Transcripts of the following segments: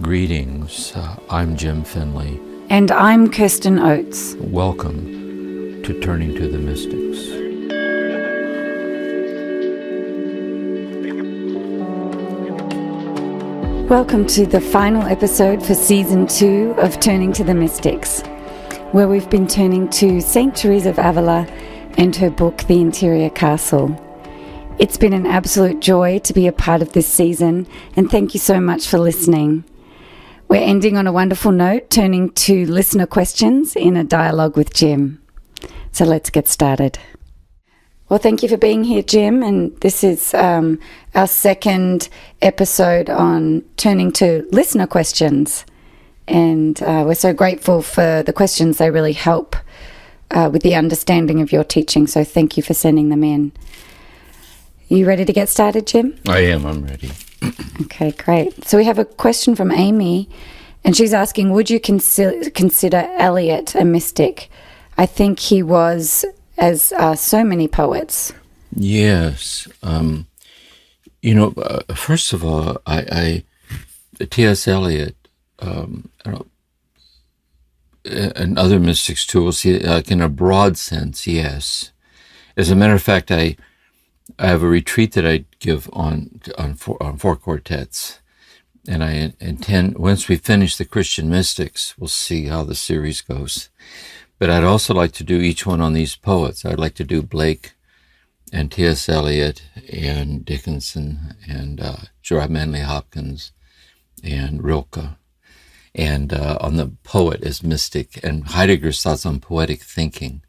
Greetings, I'm Jim Finley. And I'm Kirsten Oates. Welcome to Turning to the Mystics. Welcome to the final episode for Season 2 of Turning to the Mystics, where we've been turning to St. Teresa of Avila and her book, The Interior Castle. It's been an absolute joy to be a part of this season, and thank you so much for listening. We're ending on a wonderful note, turning to listener questions in a dialogue with Jim. So let's get started. Well, thank you for being here, Jim, and this is our second episode on turning to listener questions. And we're so grateful for the questions. They really help with the understanding of your teaching, so thank you for sending them in. You ready to get started, Jim? I am, I'm ready. Okay, great. So we have a question from Amy, and she's asking, would you consider Eliot a mystic? I think he was, as so many poets. Yes. First of all, T.S. Eliot, and other mystics too, will see, like in a broad sense, yes. As a matter of fact, I have a retreat that I give on four quartets, and I intend, once we finish the Christian mystics, we'll see how the series goes. But I'd also like to do each one on these poets. I'd like to do Blake and T.S. Eliot and Dickinson and Gerard Manley Hopkins and Rilke, and on the poet as mystic, and Heidegger's thoughts on poetic thinking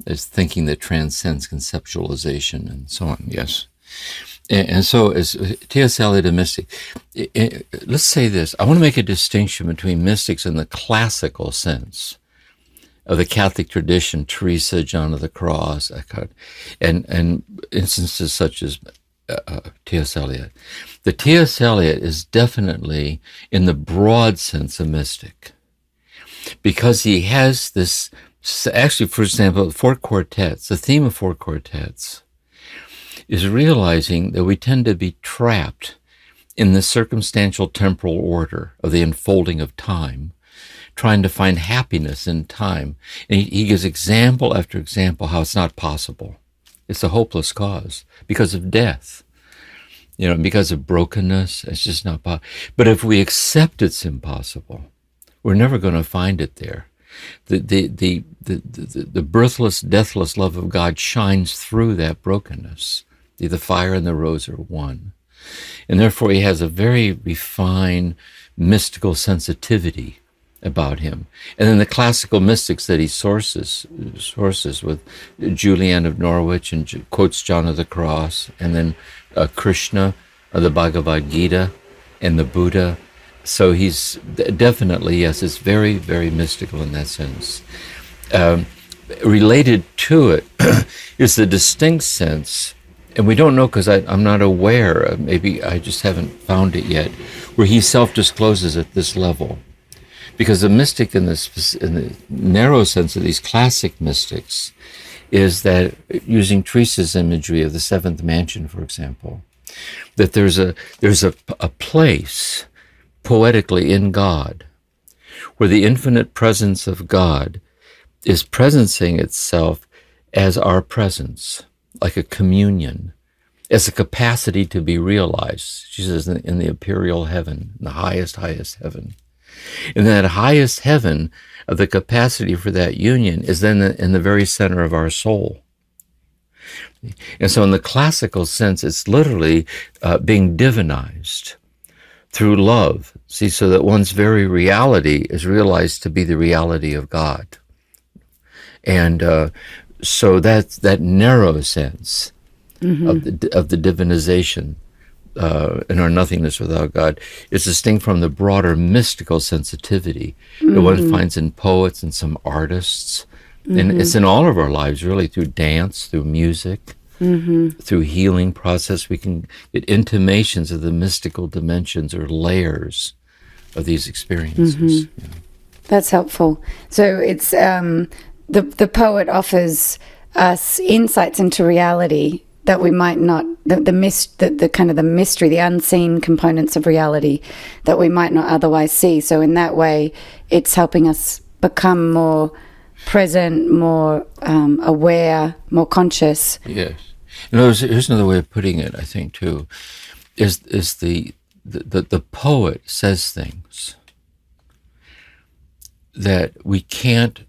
as thinking that transcends conceptualization and so on, yes. And so as T.S. Eliot a mystic, let's say this, I want to make a distinction between mystics in the classical sense of the Catholic tradition, Teresa, John of the Cross, and instances such as T.S. Eliot. The T.S. Eliot is definitely, in the broad sense, a mystic, because he has this. Actually, for example, four quartets, the theme of four quartets is realizing that we tend to be trapped in the circumstantial temporal order of the unfolding of time, trying to find happiness in time. And he gives example after example how it's not possible. It's a hopeless cause because of death, because of brokenness. It's just not possible. But if we accept it's impossible, we're never going to find it there. The birthless, deathless love of God shines through that brokenness. The fire and the rose are one. And therefore he has a very refined mystical sensitivity about him. And then the classical mystics that he sources with Julian of Norwich and quotes John of the Cross, and then Krishna, the Bhagavad Gita, and the Buddha. So he's definitely, yes, it's very, very mystical in that sense. Related to it is the distinct sense, and we don't know because I'm not aware, maybe I just haven't found it yet, where he self-discloses at this level. Because the mystic in the narrow sense of these classic mystics is that, using Teresa's imagery of the seventh mansion, for example, that there's a place poetically in God, where the infinite presence of God is presencing itself as our presence, like a communion, as a capacity to be realized. She says in the imperial heaven, the highest heaven. And that highest heaven of the capacity for that union is then in the very center of our soul. And so in the classical sense, it's literally being divinized through love, so that one's very reality is realized to be the reality of God. And so that's that narrow sense of the divinization in our nothingness without God is distinct from the broader mystical sensitivity that one finds in poets and some artists. And it's in all of our lives, really, through dance, through music, through healing process. We can get intimations of the mystical dimensions or layers of these experiences. Yeah. That's helpful. So it's the poet offers us insights into reality that we might not, the kind of the mystery, the unseen components of reality that we might not otherwise see. So in that way, it's helping us become more present, more aware, more conscious. Yes. Here's another way of putting it, I think, too, is the poet says things that we can't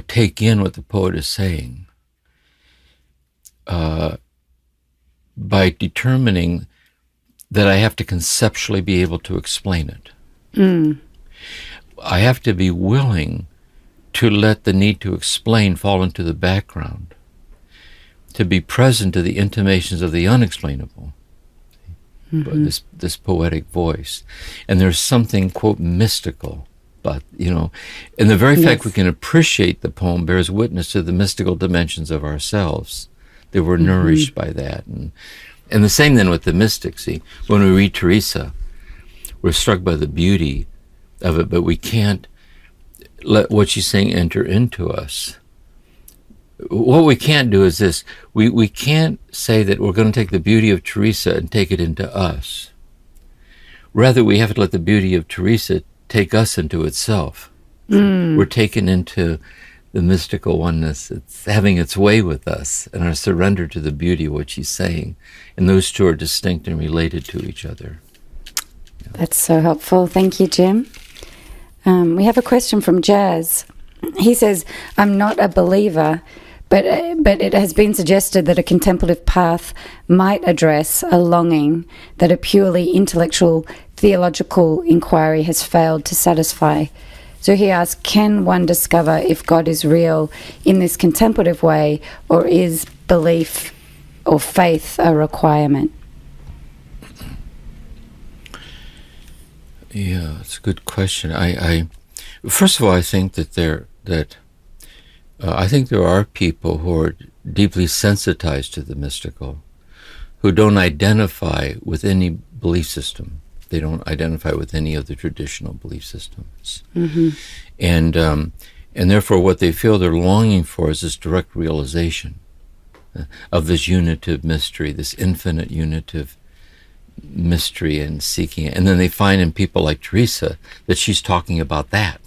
take in what the poet is saying by determining that I have to conceptually be able to explain it. I have to be willing to let the need to explain fall into the background, to be present to the intimations of the unexplainable, this poetic voice. And there's something, quote, mystical, but, and the very fact we can appreciate the poem bears witness to the mystical dimensions of ourselves, that we're nourished by that. And the same then with the mystics. See, when we read Teresa, we're struck by the beauty of it, but we can't let what she's saying enter into us. What we can't do is this. We can't say that we're going to take the beauty of Teresa and take it into us. Rather, we have to let the beauty of Teresa take us into itself. We're taken into the mystical oneness. It's having its way with us and our surrender to the beauty of what she's saying. And those two are distinct and related to each other. Yeah. That's so helpful. Thank you, Jim. We have a question from Jazz. He says, I'm not a believer, but it has been suggested that a contemplative path might address a longing that a purely intellectual theological inquiry has failed to satisfy. So he asks, can one discover if God is real in this contemplative way, or is belief or faith a requirement? Yeah, it's a good question. I first of all, I think that I think there are people who are deeply sensitized to the mystical, who don't identify with any belief system. They don't identify with any of the traditional belief systems, and therefore, what they feel they're longing for is this direct realization of this unitive mystery, this infinite unitive mystery, and seeking it. And then they find in people like Teresa that she's talking about that.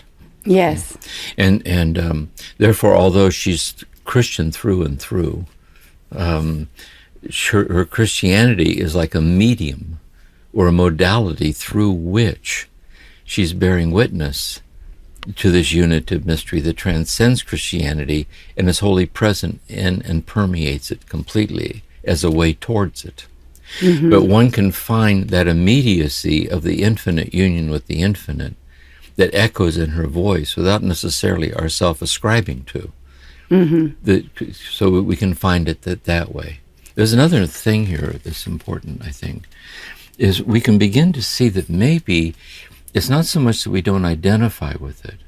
Yes. And therefore, although she's Christian through and through, her Christianity is like a medium or a modality through which she's bearing witness to this unitive mystery that transcends Christianity and is wholly present in and permeates it completely as a way towards it. But one can find that immediacy of the infinite union with the infinite that echoes in her voice without necessarily ourself ascribing to. So we can find it that way. There's another thing here that's important, I think, is we can begin to see that maybe it's not so much that we don't identify with it,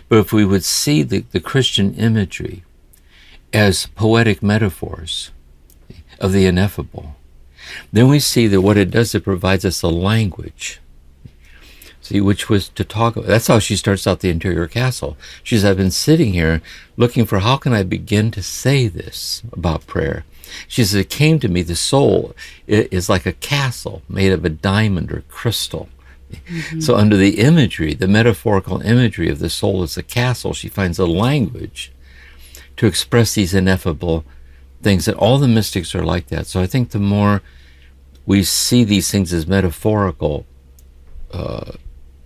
but if we would see the Christian imagery as poetic metaphors of the ineffable, then we see that what it does, it provides us a language. See, which was to talk about. That's how she starts out the interior castle. She says, I've been sitting here looking for how can I begin to say this about prayer. She says, it came to me, the soul is like a castle made of a diamond or crystal. So under the imagery, the metaphorical imagery of the soul as a castle, she finds a language to express these ineffable things, that all the mystics are like that. So I think the more we see these things as metaphorical,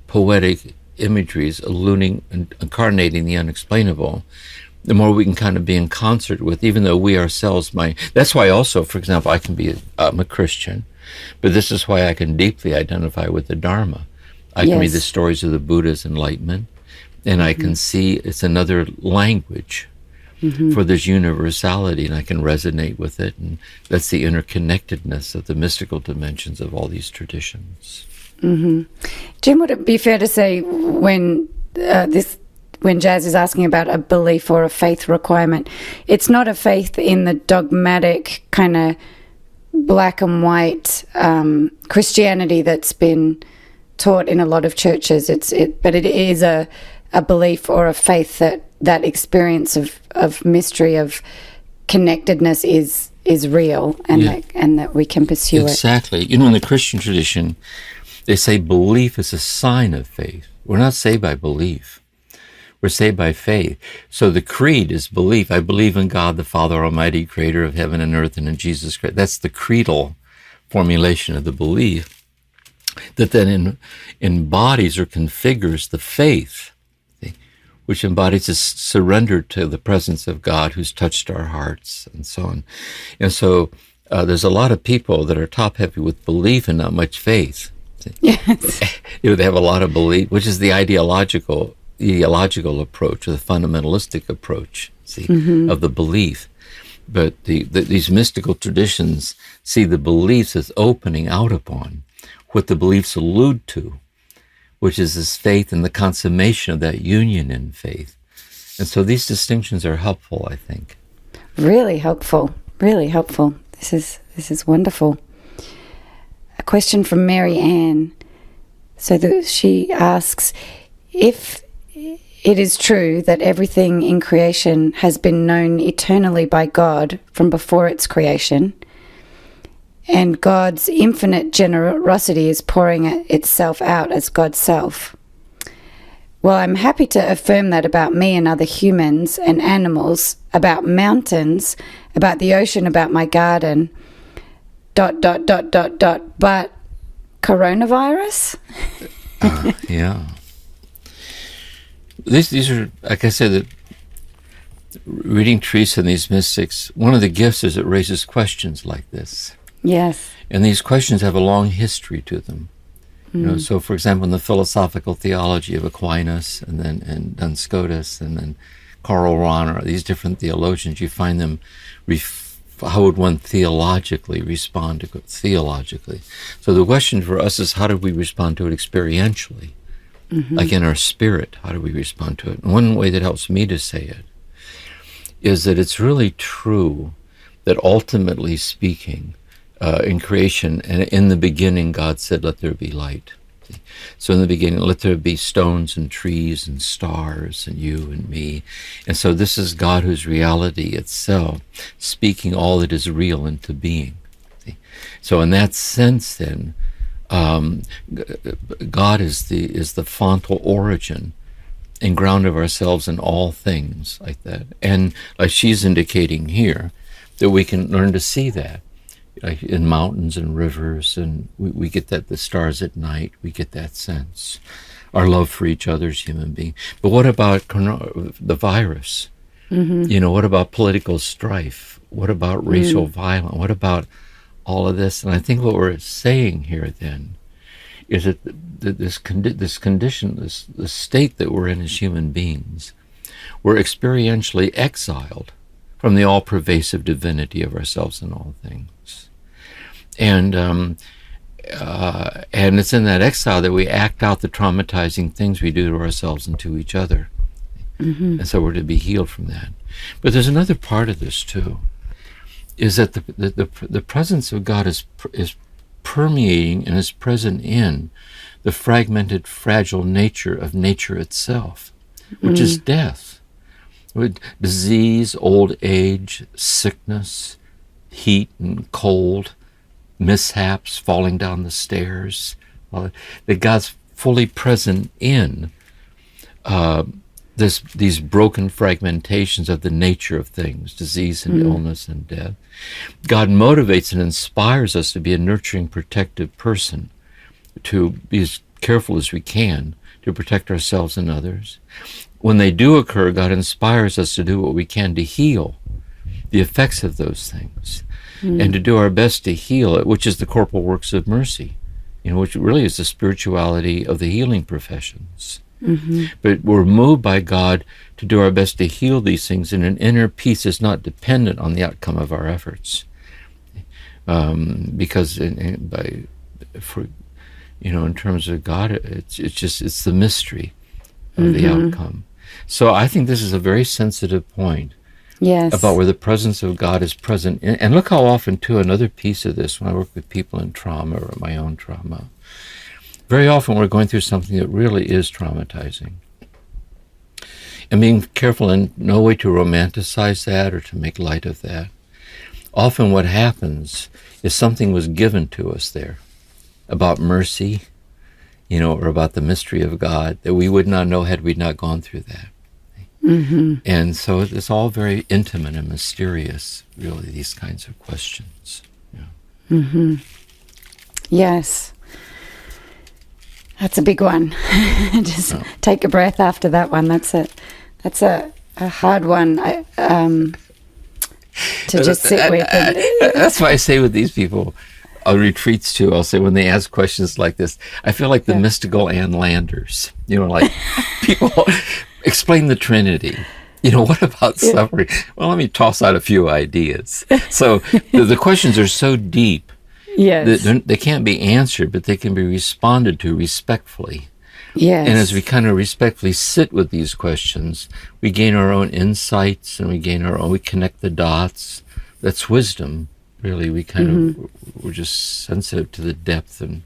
poetic imageries alluding and incarnating the unexplainable, the more we can kind of be in concert with, even though we ourselves might. That's why also, for example, I'm a Christian, but this is why I can deeply identify with the Dharma. I can read the stories of the Buddha's enlightenment, and I can see it's another language for this universality, and I can resonate with it, and that's the interconnectedness of the mystical dimensions of all these traditions. Jim, would it be fair to say when Jazz is asking about a belief or a faith requirement, it's not a faith in the dogmatic kind of black and white Christianity that's been taught in a lot of churches. But it is a belief or a faith that experience of mystery, of connectedness is is real and that we can pursue it. Exactly. You know, in the Christian tradition, they say belief is a sign of faith. We're not saved by belief. We're saved by faith. So the creed is belief. I believe in God, the Father Almighty, creator of heaven and earth, and in Jesus Christ. That's the creedal formulation of the belief that then embodies or configures the faith, which embodies a surrender to the presence of God who's touched our hearts and so on. And so there's a lot of people that are top-heavy with belief and not much faith. Yes. They have a lot of belief, which is the ideological approach, or the fundamentalistic approach, of the belief. But these mystical traditions see the beliefs as opening out upon what the beliefs allude to, which is this faith and the consummation of that union in faith. And so these distinctions are helpful, I think. Really helpful. Really helpful. This is wonderful. A question from Mary Ann. So she asks, if it is true that everything in creation has been known eternally by God from before its creation, and God's infinite generosity is pouring itself out as God's self. Well, I'm happy to affirm that about me and other humans and animals, about mountains, about the ocean, about my garden, ... But coronavirus? Yeah. These are, like I said, that reading Teresa and these mystics, one of the gifts is it raises questions like this. Yes. And these questions have a long history to them. You know, so for example, in the philosophical theology of Aquinas and Duns Scotus and then Karl Rahner, these different theologians, you find them, how would one theologically respond to it? Theologically. So the question for us is, how do we respond to it experientially? Like in our spirit, how do we respond to it? And one way that helps me to say it is that it's really true that ultimately speaking, in creation, and in the beginning, God said, let there be light. So in the beginning, let there be stones and trees and stars and you and me. And so this is God whose reality itself, speaking all that is real into being. So in that sense, then, God is the fontal origin and ground of ourselves in all things like that. And like she's indicating here, that we can learn to see that. Like in mountains and rivers, and we get that, the stars at night, we get that sense. Our love for each other as human beings. But what about the virus? You know, what about political strife? What about racial violence? What about all of this? And I think what we're saying here then is that this condition, the state that we're in as human beings, we're experientially exiled from the all-pervasive divinity of ourselves and all things. And it's in that exile that we act out the traumatizing things we do to ourselves and to each other. And so we're to be healed from that. But there's another part of this too, is that the presence of God is permeating and is present in the fragmented, fragile nature of nature itself, which is death. With disease, old age, sickness, heat and cold, mishaps, falling down the stairs, that God's fully present in these broken fragmentations of the nature of things, disease and illness and death. God motivates and inspires us to be a nurturing, protective person, to be as careful as we can to protect ourselves and others. When they do occur, God inspires us to do what we can to heal the effects of those things, and to do our best to heal it, which is the corporal works of mercy, you know, which really is the spirituality of the healing professions. But we're moved by God to do our best to heal these things in an inner peace that's not dependent on the outcome of our efforts, because in terms of God, it's the mystery of the outcome. So I think this is a very sensitive point. Yes. About where the presence of God is present. And look how often, too, another piece of this, when I work with people in trauma or my own trauma, very often we're going through something that really is traumatizing. And being careful in no way to romanticize that or to make light of that. often what happens is something was given to us there about mercy, or about the mystery of God that we would not know had we not gone through that. Mm-hmm. And so it's all very intimate and mysterious, really, these kinds of questions. Yeah. Mm-hmm. Yes. That's a big one. Just take a breath after that one. That's a hard one to just sit with. That's why I say with these people on retreats too, I'll say when they ask questions like this, I feel like the mystical Ann Landers. Like people explain the Trinity. What about suffering? Well, let me toss out a few ideas. So the questions are so deep. Yes. They can't be answered, but they can be responded to respectfully. Yes. And as we kind of respectfully sit with these questions, we gain our own insights and we connect the dots. That's wisdom, really. We we're just sensitive to the depth and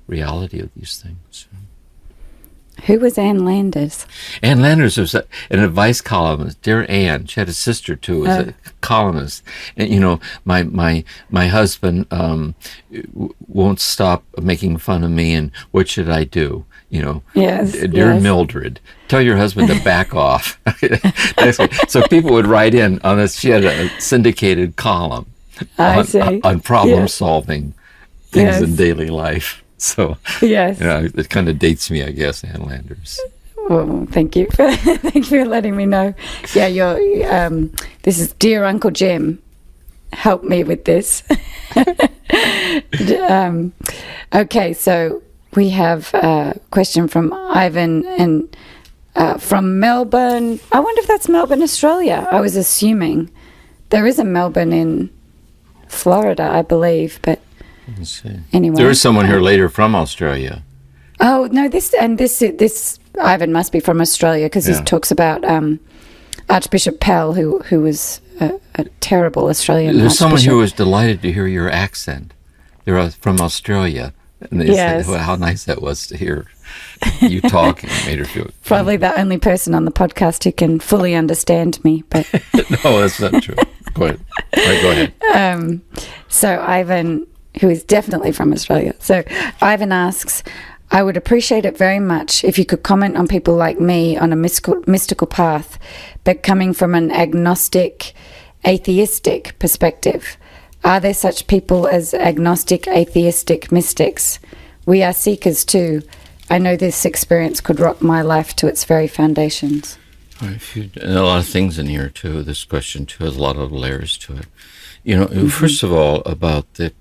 reality of these things. Who was Ann Landers? Ann Landers was an advice columnist. Dear Ann, she had a sister too, who was a columnist. And my husband won't stop making fun of me. And what should I do? Yes. Dear Mildred, tell your husband to back off. So people would write in on this. She had a syndicated column on problem solving things in daily life. So, it kind of dates me, I guess, Ann Landers. Well, thank you for letting me know. Yeah, this is Dear Uncle Jim. Help me with this. Okay, so we have a question from Ivan and from Melbourne. I wonder if that's Melbourne, Australia. I was assuming there is a Melbourne in Florida, I believe, but. Let's see. Anyway, there is someone here later from Australia. Oh no! This Ivan must be from Australia because he talks about Archbishop Pell, who was a terrible Australian. There's someone Archbishop. who was delighted to hear your accent. They're from Australia, and they said, "Well, how nice that was to hear you talk." And it made her feel probably the only person on the podcast who can fully understand me. But no, that's not true. Go ahead. All right, go ahead. So Ivan, who is definitely from Australia. So Ivan asks, I would appreciate it very much if you could comment on people like me on a mystical path, but coming from an agnostic, atheistic perspective. Are there such people as agnostic, atheistic mystics? We are seekers too. I know this experience could rock my life to its very foundations. And a lot of things in here too. This question too has a lot of layers to it. First of all, about the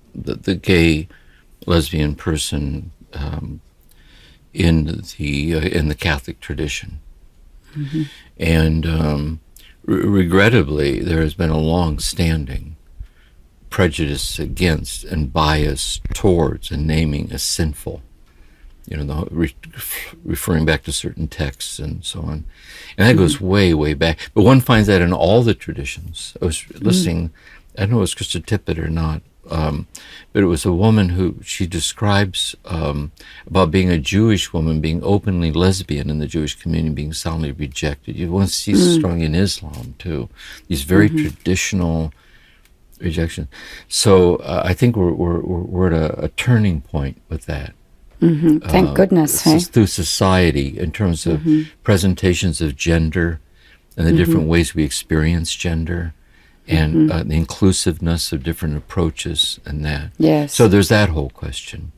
gay, lesbian person in the Catholic tradition, and regrettably, there has been a long-standing prejudice against and bias towards and naming as sinful. Referring back to certain texts and so on, and that goes way, way back. But one finds that in all the traditions. I was listening. I don't know if it was Krista Tippett or not. But it was a woman who she describes about being a Jewish woman, being openly lesbian in the Jewish community, being soundly rejected. You want to see strong in Islam too, these very traditional rejections. So I think we're at a turning point with that. Thank goodness. Through society, in terms of presentations of gender and the different ways we experience gender. And the inclusiveness of different approaches and that. Yes. So there's that whole question.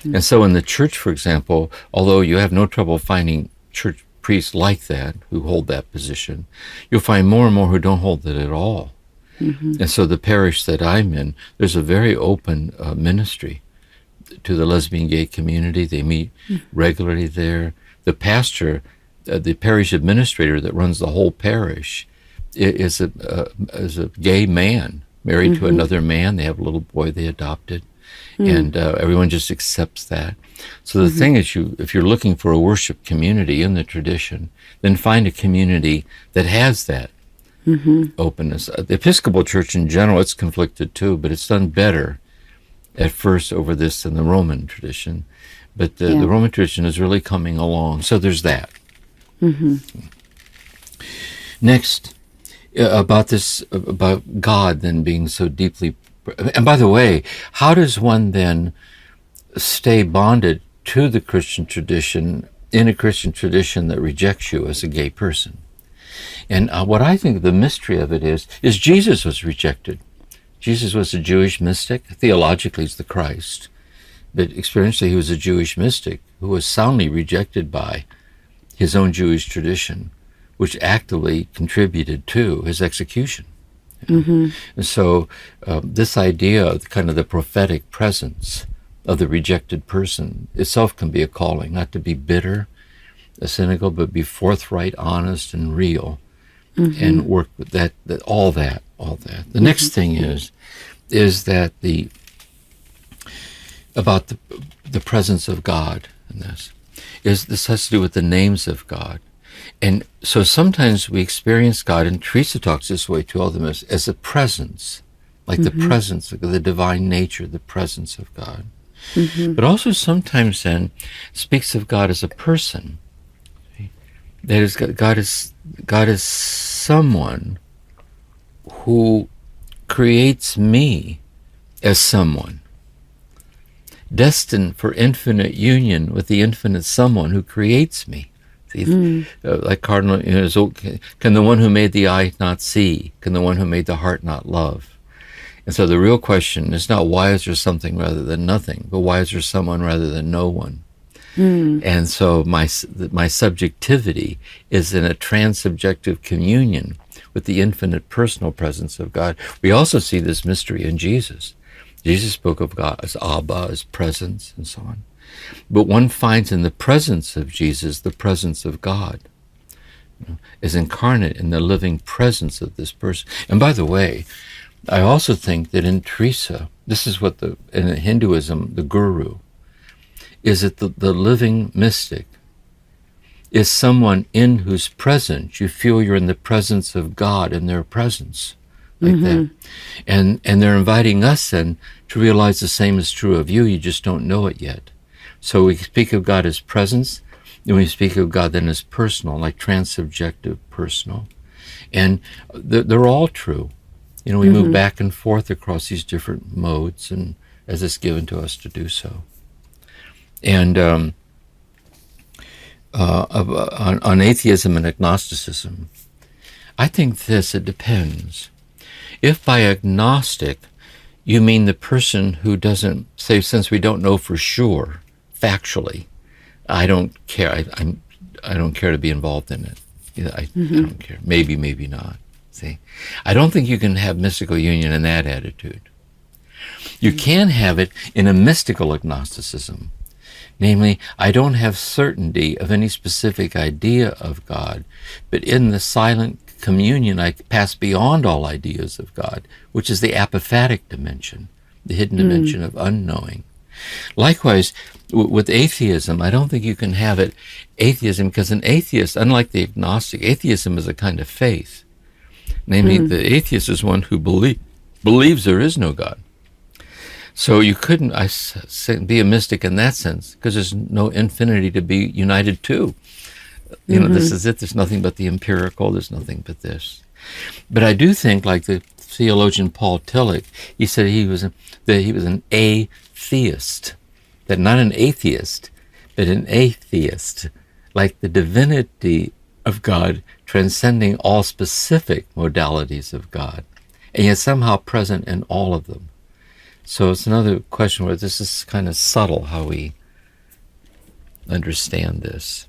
And so in the church, for example, although you have no trouble finding church priests like that, who hold that position, you'll find more and more who don't hold it at all. And so the parish that I'm in, there's a very open ministry to the lesbian gay community. They meet regularly there. The pastor, the parish administrator that runs the whole parish, is a gay man married to another man. They have a little boy they adopted, and everyone just accepts that. So the thing is, if you're looking for a worship community in the tradition, then find a community that has that openness. The Episcopal Church in general, it's conflicted too, but it's done better at first over this than the Roman tradition. But the Roman tradition is really coming along. So there's that. Next about this, about God then being so deeply. And by the way, how does one then stay bonded to the Christian tradition in a Christian tradition that rejects you as a gay person? And what I think the mystery of it is Jesus was rejected. Jesus was a Jewish mystic. Theologically, he's the Christ. But experientially, he was a Jewish mystic who was soundly rejected by his own Jewish tradition, which actively contributed to his execution. Mm-hmm. And so this idea of kind of the prophetic presence of the rejected person itself can be a calling, not to be bitter, cynical, but be forthright, honest, and real, and work with that all that. The next thing is that about the presence of God in this has to do with the names of God. And so sometimes we experience God, and Teresa talks this way to all of them, as a presence, like the presence of the divine nature, the presence of God. But also sometimes then speaks of God as a person. That is, God is someone who creates me as someone, destined for infinite union with the infinite someone who creates me. See, like Cardinal, can the one who made the eye not see? Can the one who made the heart not love? And so the real question is not why is there something rather than nothing, but why is there someone rather than no one? And so my subjectivity is in a transsubjective communion with the infinite personal presence of God. We also see this mystery in Jesus. Jesus spoke of God as Abba, as presence, and so on. But one finds in the presence of Jesus the presence of God, is incarnate in the living presence of this person. And by the way, I also think that in Teresa, this is what in Hinduism, the guru, is that the living mystic is someone in whose presence you feel you're in the presence of God in their presence, like that. And they're inviting us then to realize the same is true of you, you just don't know it yet. So we speak of God as presence, and we speak of God then as personal, like transsubjective personal. And they're all true. We move back and forth across these different modes, and as it's given to us to do so. And on atheism and agnosticism, I think it depends. If by agnostic you mean the person who doesn't say, since we don't know for sure, factually, I don't care. I don't care to be involved in it. I don't care. Maybe, maybe not. See, I don't think you can have mystical union in that attitude. You can have it in a mystical agnosticism. Namely, I don't have certainty of any specific idea of God, but in the silent communion I pass beyond all ideas of God, which is the apophatic dimension, the hidden dimension of unknowing. Likewise, with atheism, I don't think you can have it atheism, because an atheist, unlike the agnostic, atheism is a kind of faith. Namely, the atheist is one who believes there is no God. So you couldn't be a mystic in that sense, because there's no infinity to be united to. This is it. There's nothing but the empirical. There's nothing but this. But I do think, like the theologian Paul Tillich, he said he was an atheist, that not an atheist, but an atheist, like the divinity of God transcending all specific modalities of God, and yet somehow present in all of them. So it's another question where this is kind of subtle how we understand this.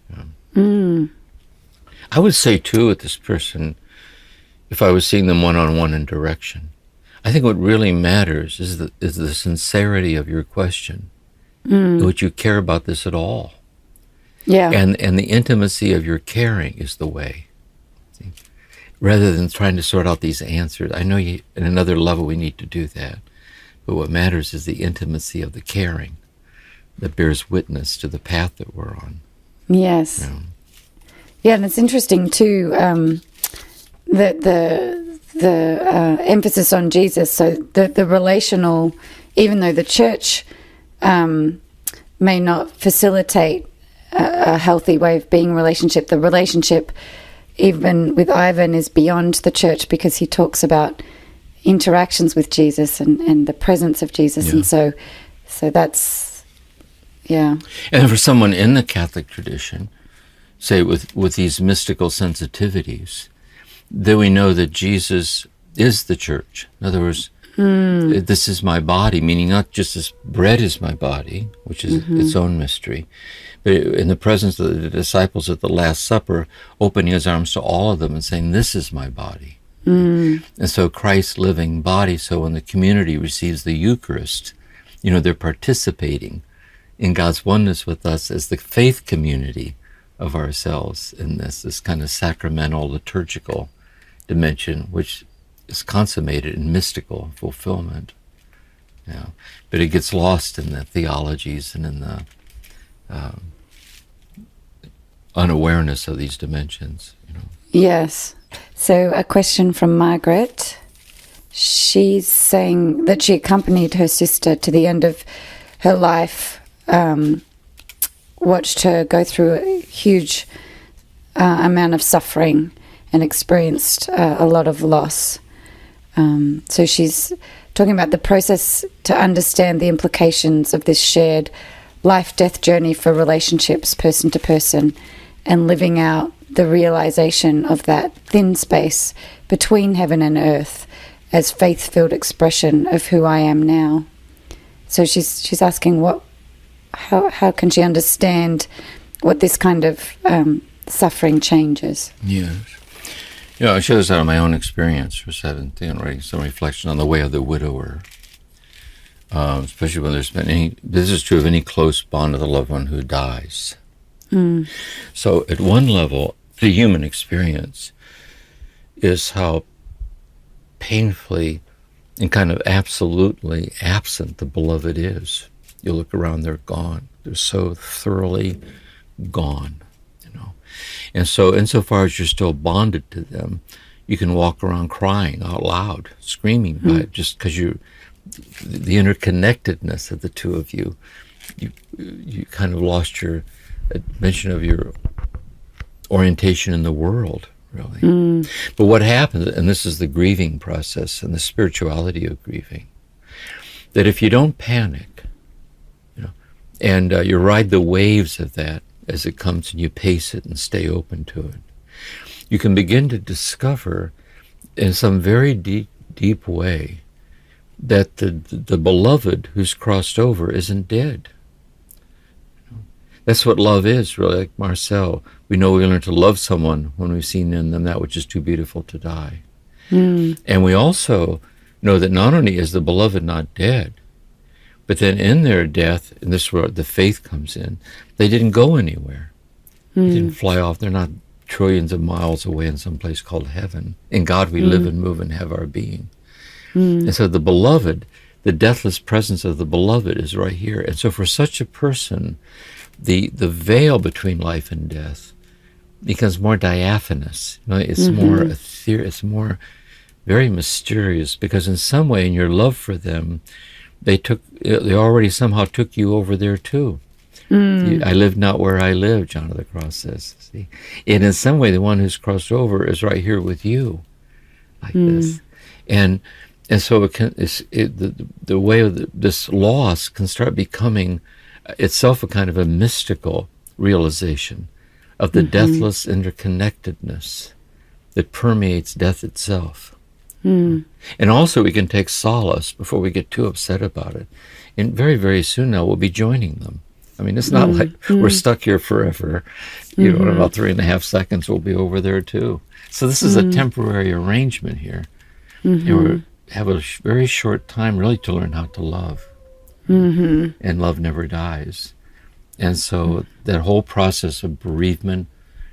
I would say too with this person, if I was seeing them one-on-one in direction, I think what really matters is the sincerity of your question, would you care about this at all? Yeah. And the intimacy of your caring is the way. See? Rather than trying to sort out these answers. I know in another level we need to do that. But what matters is the intimacy of the caring that bears witness to the path that we're on. Yes. Yeah, and it's interesting too that the emphasis on Jesus. So the relational, even though the church may not facilitate a healthy way of being relationship, the relationship even with Ivan, is beyond the church, because he talks about interactions with Jesus and the presence of Jesus. Yeah. And so that's, yeah. And for someone in the Catholic tradition, say with these mystical sensitivities, then we know that Jesus is the church. In other words, this is my body, meaning not just this bread is my body, which is its own mystery, but in the presence of the disciples at the Last Supper, opening his arms to all of them and saying, this is my body. And so Christ's living body, so when the community receives the Eucharist, they're participating in God's oneness with us as the faith community of ourselves in this kind of sacramental, liturgical dimension, which is consummated in mystical fulfillment. But it gets lost in the theologies and in the unawareness of these dimensions. Yes. So a question from Margaret. She's saying that she accompanied her sister to the end of her life, watched her go through a huge amount of suffering and experienced a lot of loss. So she's talking about the process to understand the implications of this shared life-death journey for relationships, person to person, and living out the realization of that thin space between heaven and earth as faith-filled expression of who I am now. So she's asking how can she understand what this kind of suffering changes? Yes. I share this out of my own experience for 17, writing some reflection on the way of the widower, especially when there's been this is true of any close bond of the loved one who dies. So at one level, the human experience is how painfully and kind of absolutely absent the beloved is. You look around, they're gone. They're so thoroughly gone. And so insofar as you're still bonded to them, you can walk around crying out loud, screaming by it, just because the interconnectedness of the two of you kind of lost your dimension of your orientation in the world, really. But what happens, and this is the grieving process and the spirituality of grieving, that if you don't panic, and you ride the waves of that as it comes and you pace it and stay open to it, you can begin to discover in some very deep way that the beloved who's crossed over isn't dead. That's what love is, really. Like Marcel, we know we learn to love someone when we've seen in them that which is too beautiful to die. And we also know that not only is the beloved not dead, but then in their death, and this is where the faith comes in, they didn't go anywhere. They didn't fly off. They're not trillions of miles away in some place called heaven. In God we live and move and have our being. And so the beloved, the deathless presence of the beloved is right here. And so for such a person, the veil between life and death becomes more diaphanous. It's more ethereal, it's more very mysterious, because in some way in your love for them, they already somehow took you over there too. I live not where I live, John of the Cross says. See? And in some way, the one who's crossed over is right here with you, like this. And so the way of this loss can start becoming itself a kind of a mystical realization of the deathless interconnectedness that permeates death itself. And also we can take solace before we get too upset about it. And very, very soon now we'll be joining them. I mean, it's not like we're stuck here forever. In about 3.5 seconds we'll be over there too. So this is a temporary arrangement here. And we have a very short time really to learn how to love. And love never dies. And so that whole process of bereavement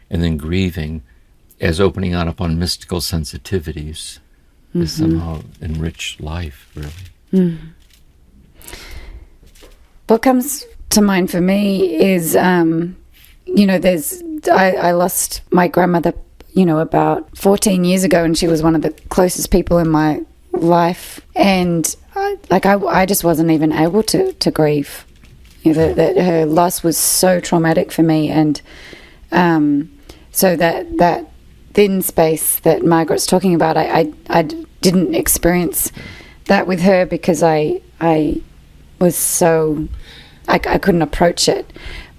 and then grieving as opening out upon mystical sensitivities is somehow enriched life, really. What comes to mind for me is, I lost my grandmother, about 14 years ago, and she was one of the closest people in my life. And I just wasn't even able to grieve. That her loss was so traumatic for me, and so that thin space that Margaret's talking about. I didn't experience that with her because I was so I couldn't approach it.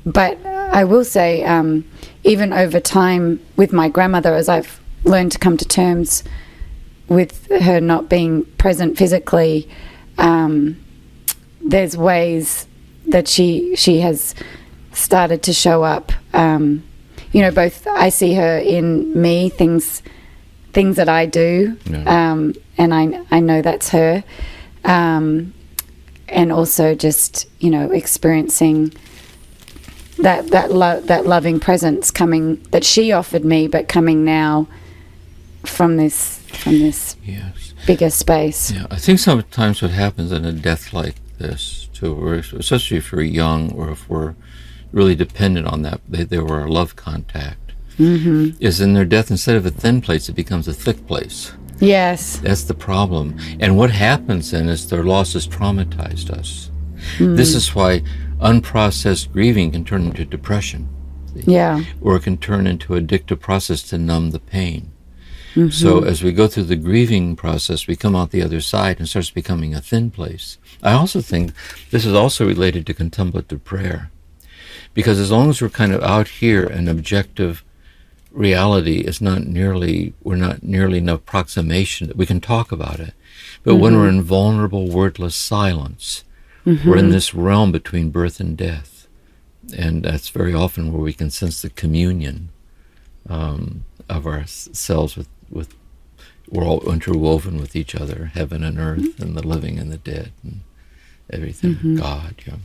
But I will say, even over time with my grandmother, as I've learned to come to terms with her not being present physically, there's ways that she has started to show up. Both I see her in me, things that I do, and I know that's her, and also just experiencing that loving presence coming that she offered me, but coming now from this Yes. bigger space. Yeah, I think sometimes what happens in a death like this, too, or especially if we're young or if we're really dependent on that, they were a love contact, is in their death, instead of a thin place, it becomes a thick place. Yes. That's the problem. And what happens then is their loss has traumatized us. This is why unprocessed grieving can turn into depression. Yeah. Or it can turn into addictive process to numb the pain. So as we go through the grieving process, we come out the other side and starts becoming a thin place. I also think this is also related to contemplative prayer. Because as long as we're kind of out here, an objective reality is we're not nearly enough approximation that we can talk about it. But when we're in vulnerable, wordless silence, we're in this realm between birth and death. And that's very often where we can sense the communion of ourselves with we're all interwoven with each other, heaven and earth, and the living and the dead, and everything, God, yeah.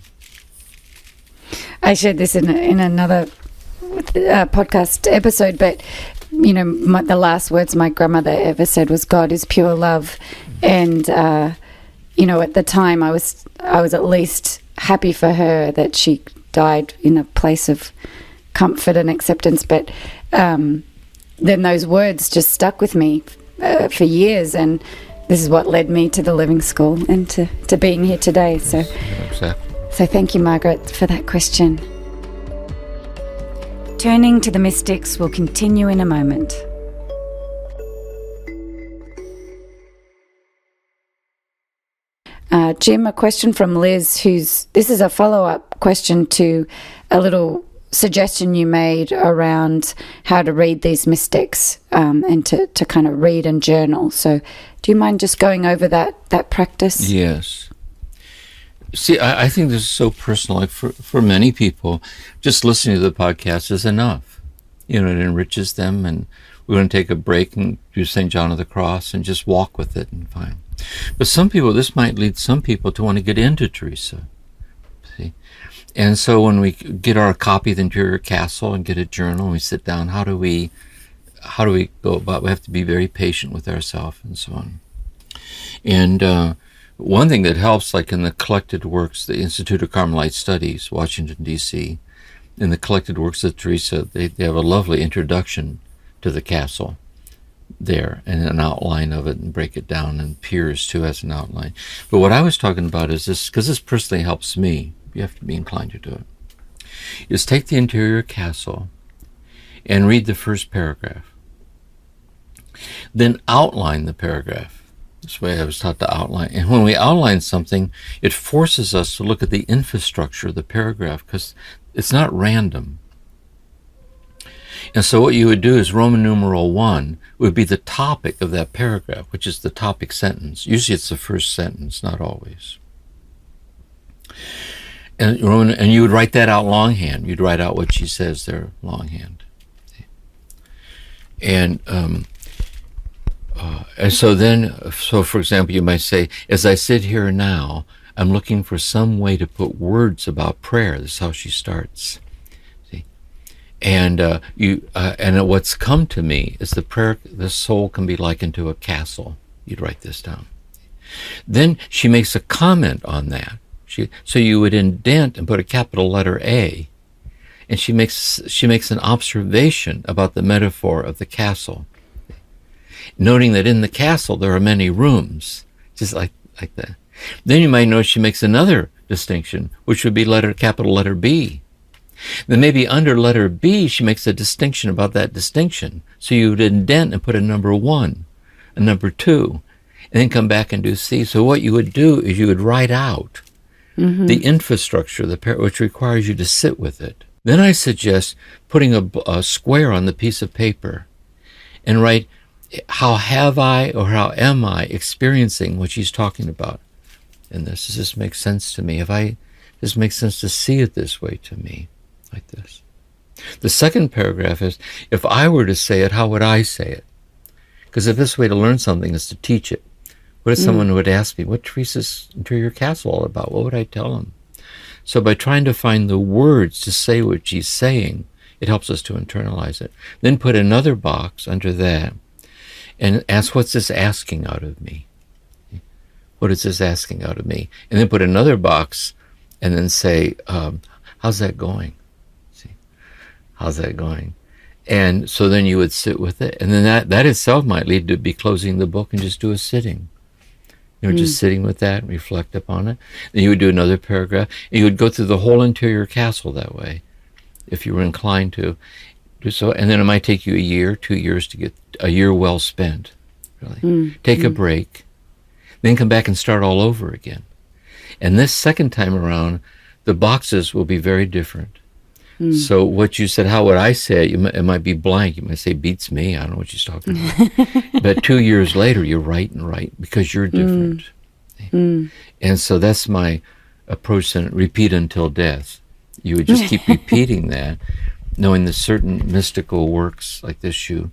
I shared this in another podcast episode, but the last words my grandmother ever said was, "God is pure love," and at the time I was at least happy for her that she died in a place of comfort and acceptance. But then those words just stuck with me for years, and this is what led me to the Living School and to being here today. So. Exactly. So thank you, Margaret, for that question. Turning to the Mystics will continue in a moment. Jim, a question from Liz, this is a follow-up question to a little suggestion you made around how to read these mystics and to kind of read and journal. So do you mind just going over that practice? Yes. See, I think this is so personal. Like for many people, just listening to the podcast is enough. It enriches them, and we're going to take a break and do St. John of the Cross and just walk with it and fine. But some people, this might lead some people to want to get into Teresa. See? And so when we get our copy of the Interior Castle and get a journal and we sit down, how do we go about? We have to be very patient with ourselves and so on. And one thing that helps, like in the collected works, the Institute of Carmelite Studies, Washington, D.C., in the collected works of Teresa, they have a lovely introduction to the castle there and an outline of it and break it down, and Piers too has an outline. But what I was talking about is this, because this personally helps me, you have to be inclined to do it, is take the Interior Castle and read the first paragraph. Then outline the paragraph. This way I was taught to outline. And when we outline something, it forces us to look at the infrastructure of the paragraph, because it's not random. And so what you would do is Roman numeral 1 would be the topic of that paragraph, which is the topic sentence. Usually it's the first sentence, not always. And you would write that out longhand. You'd write out what she says there longhand. And so for example, you might say, as I sit here now, I'm looking for some way to put words about prayer. This is how she starts. See? And what's come to me is the soul can be likened to a castle. You'd write this down. Then she makes a comment on that. So you would indent and put a capital letter A, and she makes an observation about the metaphor of the castle, noting that in the castle there are many rooms, just like that. Then you might notice she makes another distinction, which would be capital letter B. Then maybe under letter B, she makes a distinction about that distinction. So you would indent and put a number 1, a number 2, and then come back and do C. So what you would do is you would write out the infrastructure, which requires you to sit with it. Then I suggest putting a square on the piece of paper and write, how have I or how am I experiencing what she's talking about in this? Does this make sense to me? Does this make sense to see it this way to me, like this? The second paragraph is, if I were to say it, how would I say it? Because the best way to learn something is to teach it. What if someone would ask me, what Teresa's interior castle all about? What would I tell them? So by trying to find the words to say what she's saying, it helps us to internalize it. Then put another box under that and ask, what's this asking out of me? What is this asking out of me? And then put another box and then say, how's that going? See, how's that going? And so then you would sit with it. And then that itself might lead to be closing the book and just do a sitting. Just sitting with that and reflect upon it. Then you would do another paragraph. And you would go through the whole interior castle that way, if you were inclined to do so. And then it might take you a year, 2 years to get a year well spent, really. Take a break, then come back and start all over again. And this second time around, the boxes will be very different. So what you said, how would I say it? It might be blank. You might say, beats me. I don't know what she's talking about. But 2 years later, you're right and right because you're different. And so that's my approach, and repeat until death. You would just keep repeating that, knowing that certain mystical works like this, you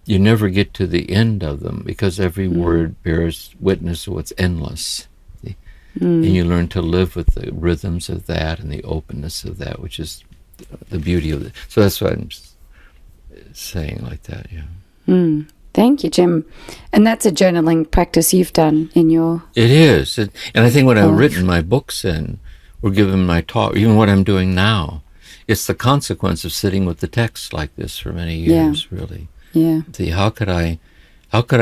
never get to the end of them because every word bears witness to what's endless. And you learn to live with the rhythms of that and the openness of that, which is the beauty of it. So that's what I'm saying like that, yeah. Thank you, Jim. And that's a journaling practice you've done in your... It is. And I think what I've written my books in, or given my talk, even what I'm doing now, it's the consequence of sitting with the text like this for many years, really. Yeah. See, how could I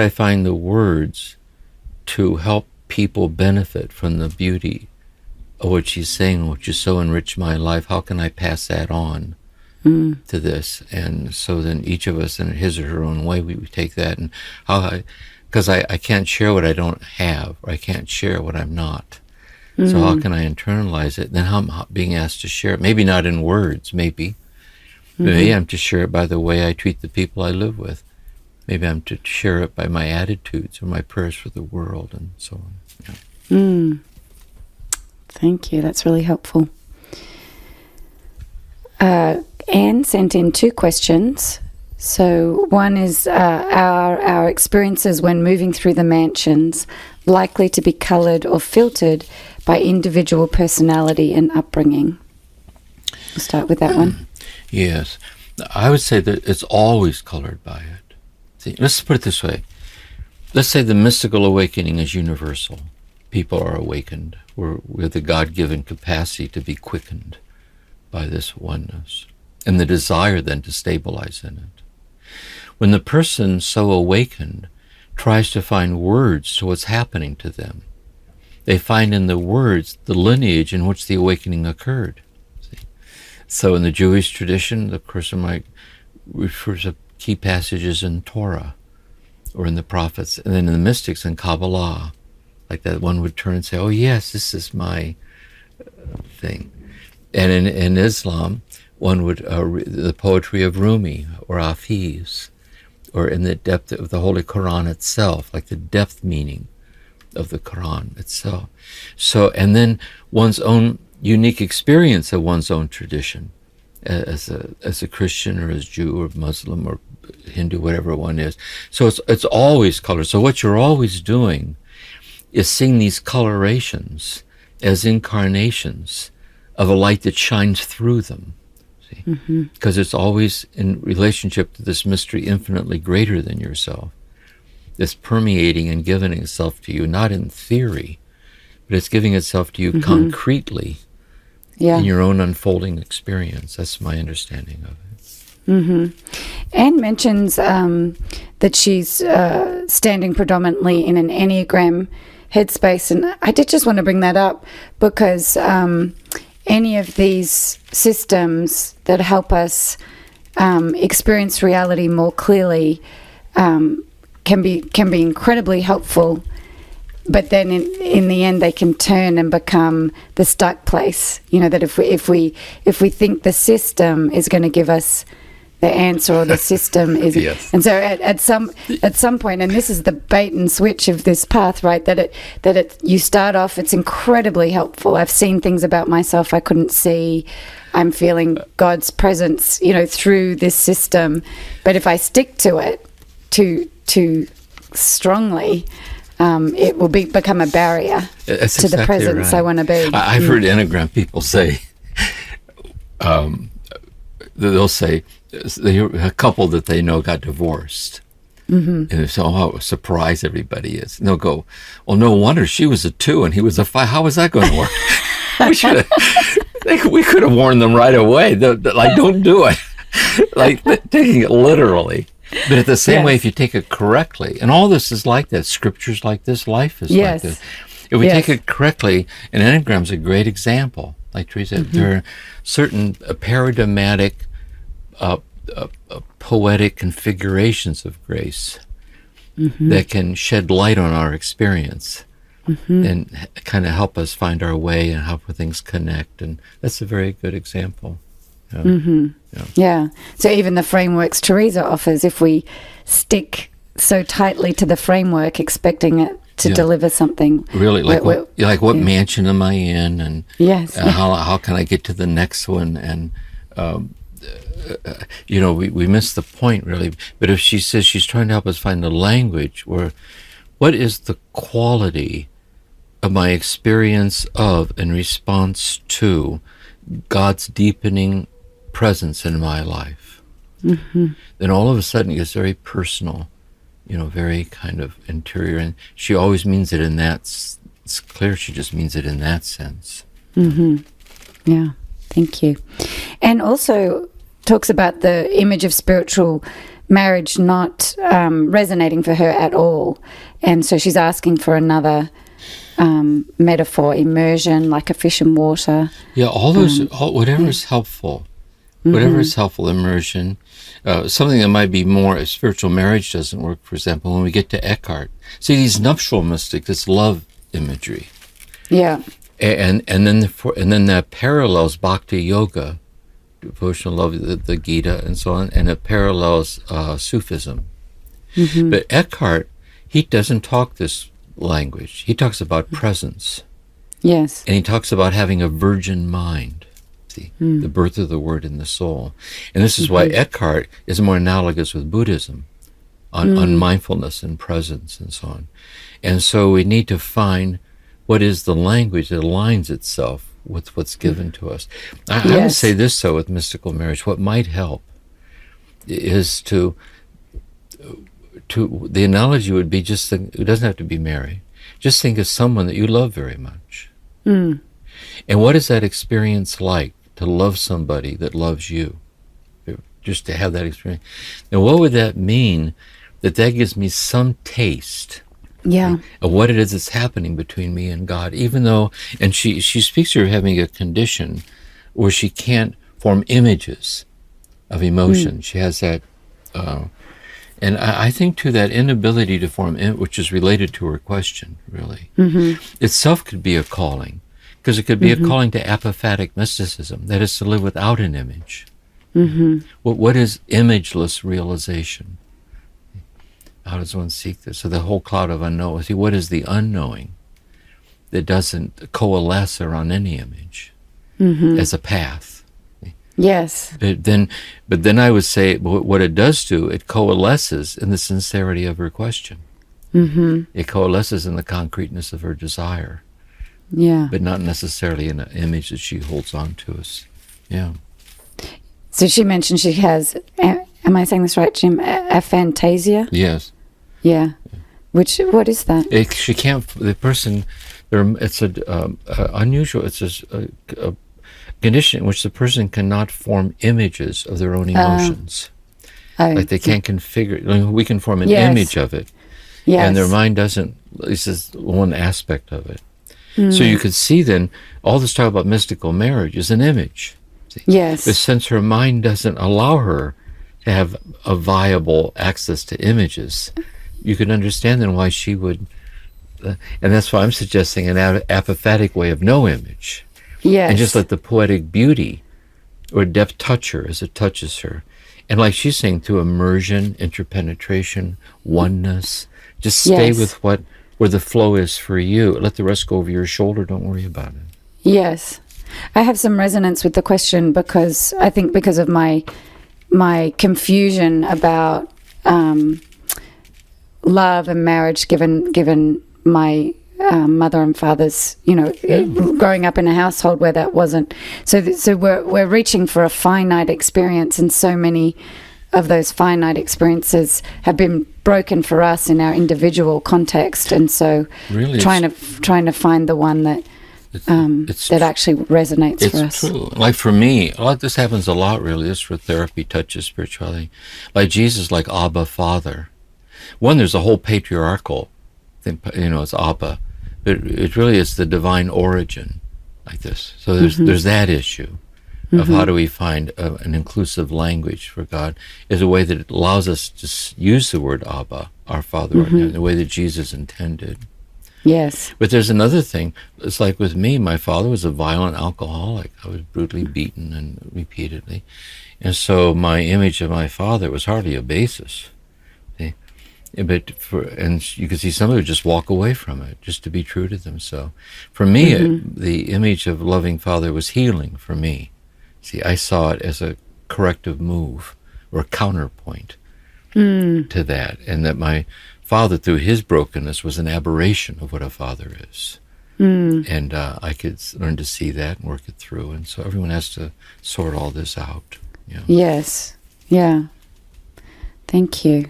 find the words to help people benefit from the beauty of what she's saying, which has so enriched my life? How can I pass that on to this? And so then each of us in his or her own way, we take that, and because I can't share what I don't have, or I can't share what I'm not. So how can I internalize it? Then I'm being asked to share it. Maybe not in words, maybe. Maybe I'm to share it by the way I treat the people I live with. Maybe I'm to share it by my attitudes or my prayers for the world and so on. Yeah. Thank you. That's really helpful. Anne sent in 2 questions. So one is, are our experiences when moving through the mansions likely to be coloured or filtered by individual personality and upbringing? We'll start with that one. Yes. I would say that it's always colored by it. See, let's put it this way. Let's say the mystical awakening is universal. People are awakened. We're the God-given capacity to be quickened by this oneness, and the desire then to stabilize in it. When the person so awakened tries to find words to what's happening to them, they find in the words the lineage in which the awakening occurred. See? So in the Jewish tradition, the person might refer to key passages in Torah or in the prophets, and then in the mystics in Kabbalah, like that one would turn and say, oh yes, this is my thing. And in Islam, one would, the poetry of Rumi or Hafiz, or in the depth of the Holy Quran itself, like the depth meaning of the Quran itself. So, and then one's own unique experience of one's own tradition as a Christian or as Jew or Muslim or Hindu, whatever one is. So it's always colored. So what you're always doing is seeing these colorations as incarnations of a light that shines through them. Because it's always in relationship to this mystery infinitely greater than yourself. It's permeating and giving itself to you, not in theory, but it's giving itself to you concretely in your own unfolding experience. That's my understanding of it. Anne mentions that she's standing predominantly in an Enneagram headspace, and I did just want to bring that up because any of these systems that help us experience reality more clearly can be incredibly helpful, but then in the end they can turn and become the stuck place. That if we think the system is going to give us the answer, or the system is, yes. And so at some point, and this is the bait and switch of this path, right? That you start off, it's incredibly helpful. I've seen things about myself I couldn't see. I'm feeling God's presence, through this system. But if I stick to it too strongly, it will become a barrier to the presence right. I want to be. I've heard Enneagram people say, they'll say, a couple that they know got divorced. Mm-hmm. And so, how surprised everybody is. And they'll go, well, no wonder she was a 2 and he was a 5. How was that going to work? we could have warned them right away. Like, don't do it. Like, taking it literally. But at the same way, if you take it correctly, and all this is like that, scriptures like this, life is like this. If we take it correctly, and Enneagram's a great example. Like Teresa said, there are certain paradigmatic, poetic configurations of grace that can shed light on our experience and kind of help us find our way and how things connect. And that's a very good example. Yeah. So even the frameworks Teresa offers, if we stick so tightly to the framework, expecting it to deliver something. Really, what mansion am I in? And how can I get to the next one? And we miss the point, really. But if she says she's trying to help us find the language, where what is the quality of my experience of and response to God's deepening presence in my life, then all of a sudden it gets very personal, very kind of interior. And she always means it in that, it's clear she just means it in that sense. Yeah, thank you. And also talks about the image of spiritual marriage not resonating for her at all. And so she's asking for another metaphor, immersion, like a fish in water. Yeah, whatever is helpful. Whatever is helpful, immersion. Something that might be more, if spiritual marriage doesn't work, for example, when we get to Eckhart. See, these nuptial mystics, it's love imagery. Yeah. And then that parallels bhakti yoga, devotional love, the Gita, and so on, and it parallels Sufism. But Eckhart, he doesn't talk this language. He talks about presence. Yes. And he talks about having a virgin mind. The birth of the word in the soul. And this is why Eckhart is more analogous with Buddhism on mindfulness and presence and so on. And so we need to find what is the language that aligns itself with what's given to us. I would say this, though, with mystical marriage, what might help is the analogy would be just think, it doesn't have to be married. Just think of someone that you love very much. And what is that experience like? To love somebody that loves you, just to have that experience. Now, what would that mean? That gives me some taste of what it is that's happening between me and God, even though, and she speaks to her having a condition where she can't form images of emotion. She has that, and I think too that inability to form, which is related to her question, really, itself could be a calling. Because it could be a calling to apophatic mysticism, that is to live without an image. What is imageless realization? How does one seek this? So the whole cloud of unknown. See, what is the unknowing that doesn't coalesce around any image as a path? Yes. But then I would say what it does do, it coalesces in the sincerity of her question. It coalesces in the concreteness of her desire. Yeah. But not necessarily in an image that she holds on to us. Yeah. So she mentioned she has, am I saying this right, Jim? Aphantasia? Yes. Yeah. What is that? She can't, the person, it's unusual, it's a condition in which the person cannot form images of their own emotions. Like they can't configure, we can form an image of it. Yes. And their mind doesn't, this is one aspect of it. So you could see then, all this talk about mystical marriage is an image. See? Yes. But since her mind doesn't allow her to have a viable access to images, you can understand then why she would, and that's why I'm suggesting an apophatic way of no image. Yes. And just let the poetic beauty or depth touch her as it touches her. And like she's saying, through immersion, interpenetration, oneness, just stay Yes. with where the flow is for you. Let the rest go over your shoulder. Don't worry about it. Yes. I have some resonance with the question because I think because of my confusion about love and marriage, given my mother and father's, growing up in a household where that wasn't. So we're reaching for a finite experience, and so many of those finite experiences have been broken for us in our individual context, and so really trying to find the one that that actually resonates for us. It's true. Like for me, this happens a lot, really. This is where therapy touches spirituality. Like Jesus, like Abba, Father. One, there's a whole patriarchal thing, it's Abba. But it really is the divine origin, like this. So there's that issue of how do we find an inclusive language for God, is a way that allows us to use the word Abba, our Father, in the way that Jesus intended. Yes. But there's another thing. It's like with me, my father was a violent alcoholic. I was brutally beaten and repeatedly. And so my image of my father was hardly a basis. See? And you can see somebody would just walk away from it, just to be true to them. So for me, the image of loving father was healing for me. See, I saw it as a corrective move or a counterpoint to that. And that my father, through his brokenness, was an aberration of what a father is. And I could learn to see that and work it through. And so everyone has to sort all this out. Yeah. Yes. Yeah. Thank you.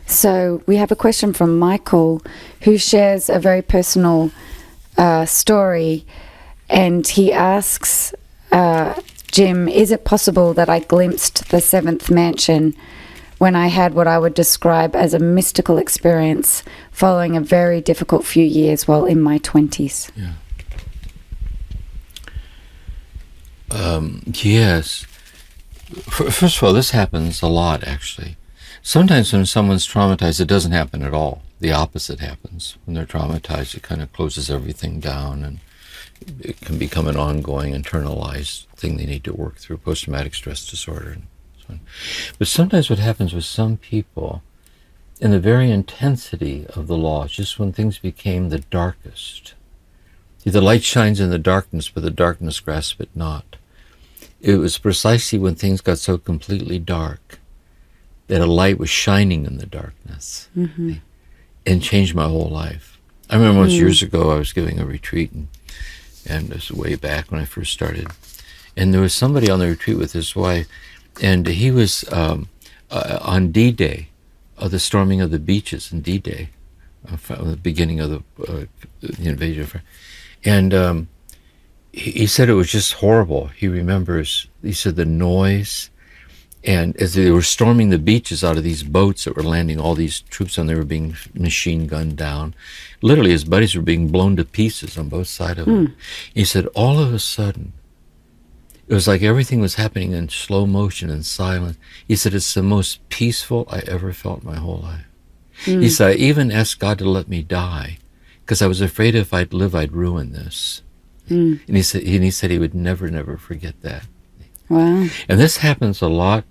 So we have a question from Michael, who shares a very personal story. And he asks, Jim, is it possible that I glimpsed the seventh mansion when I had what I would describe as a mystical experience following a very difficult few years while in my 20s? Yeah. Yes. First of all, this happens a lot, actually. Sometimes when someone's traumatized, it doesn't happen at all. The opposite happens. When they're traumatized, it kind of closes everything down, and it can become an ongoing, internalized thing they need to work through, post-traumatic stress disorder and so on. But sometimes what happens with some people, in the very intensity of the loss, just when things became the darkest, the light shines in the darkness, but the darkness grasps it not. It was precisely when things got so completely dark that a light was shining in the darkness and changed my whole life. I remember once years ago, I was giving a retreat, and this was way back when I first started. And there was somebody on the retreat with his wife, and he was on D-Day, the storming of the beaches in D-Day, the beginning of the invasion. And he said it was just horrible. He remembers, he said the noise, and as they were storming the beaches out of these boats that were landing, all these troops on, they were being machine gunned down. Literally, his buddies were being blown to pieces on both sides of him. He said, all of a sudden, it was like everything was happening in slow motion and silence. He said, it's the most peaceful I ever felt my whole life. He said, I even asked God to let me die, because I was afraid if I'd live, I'd ruin this. And he said he would never forget that. Wow. And this happens a lot.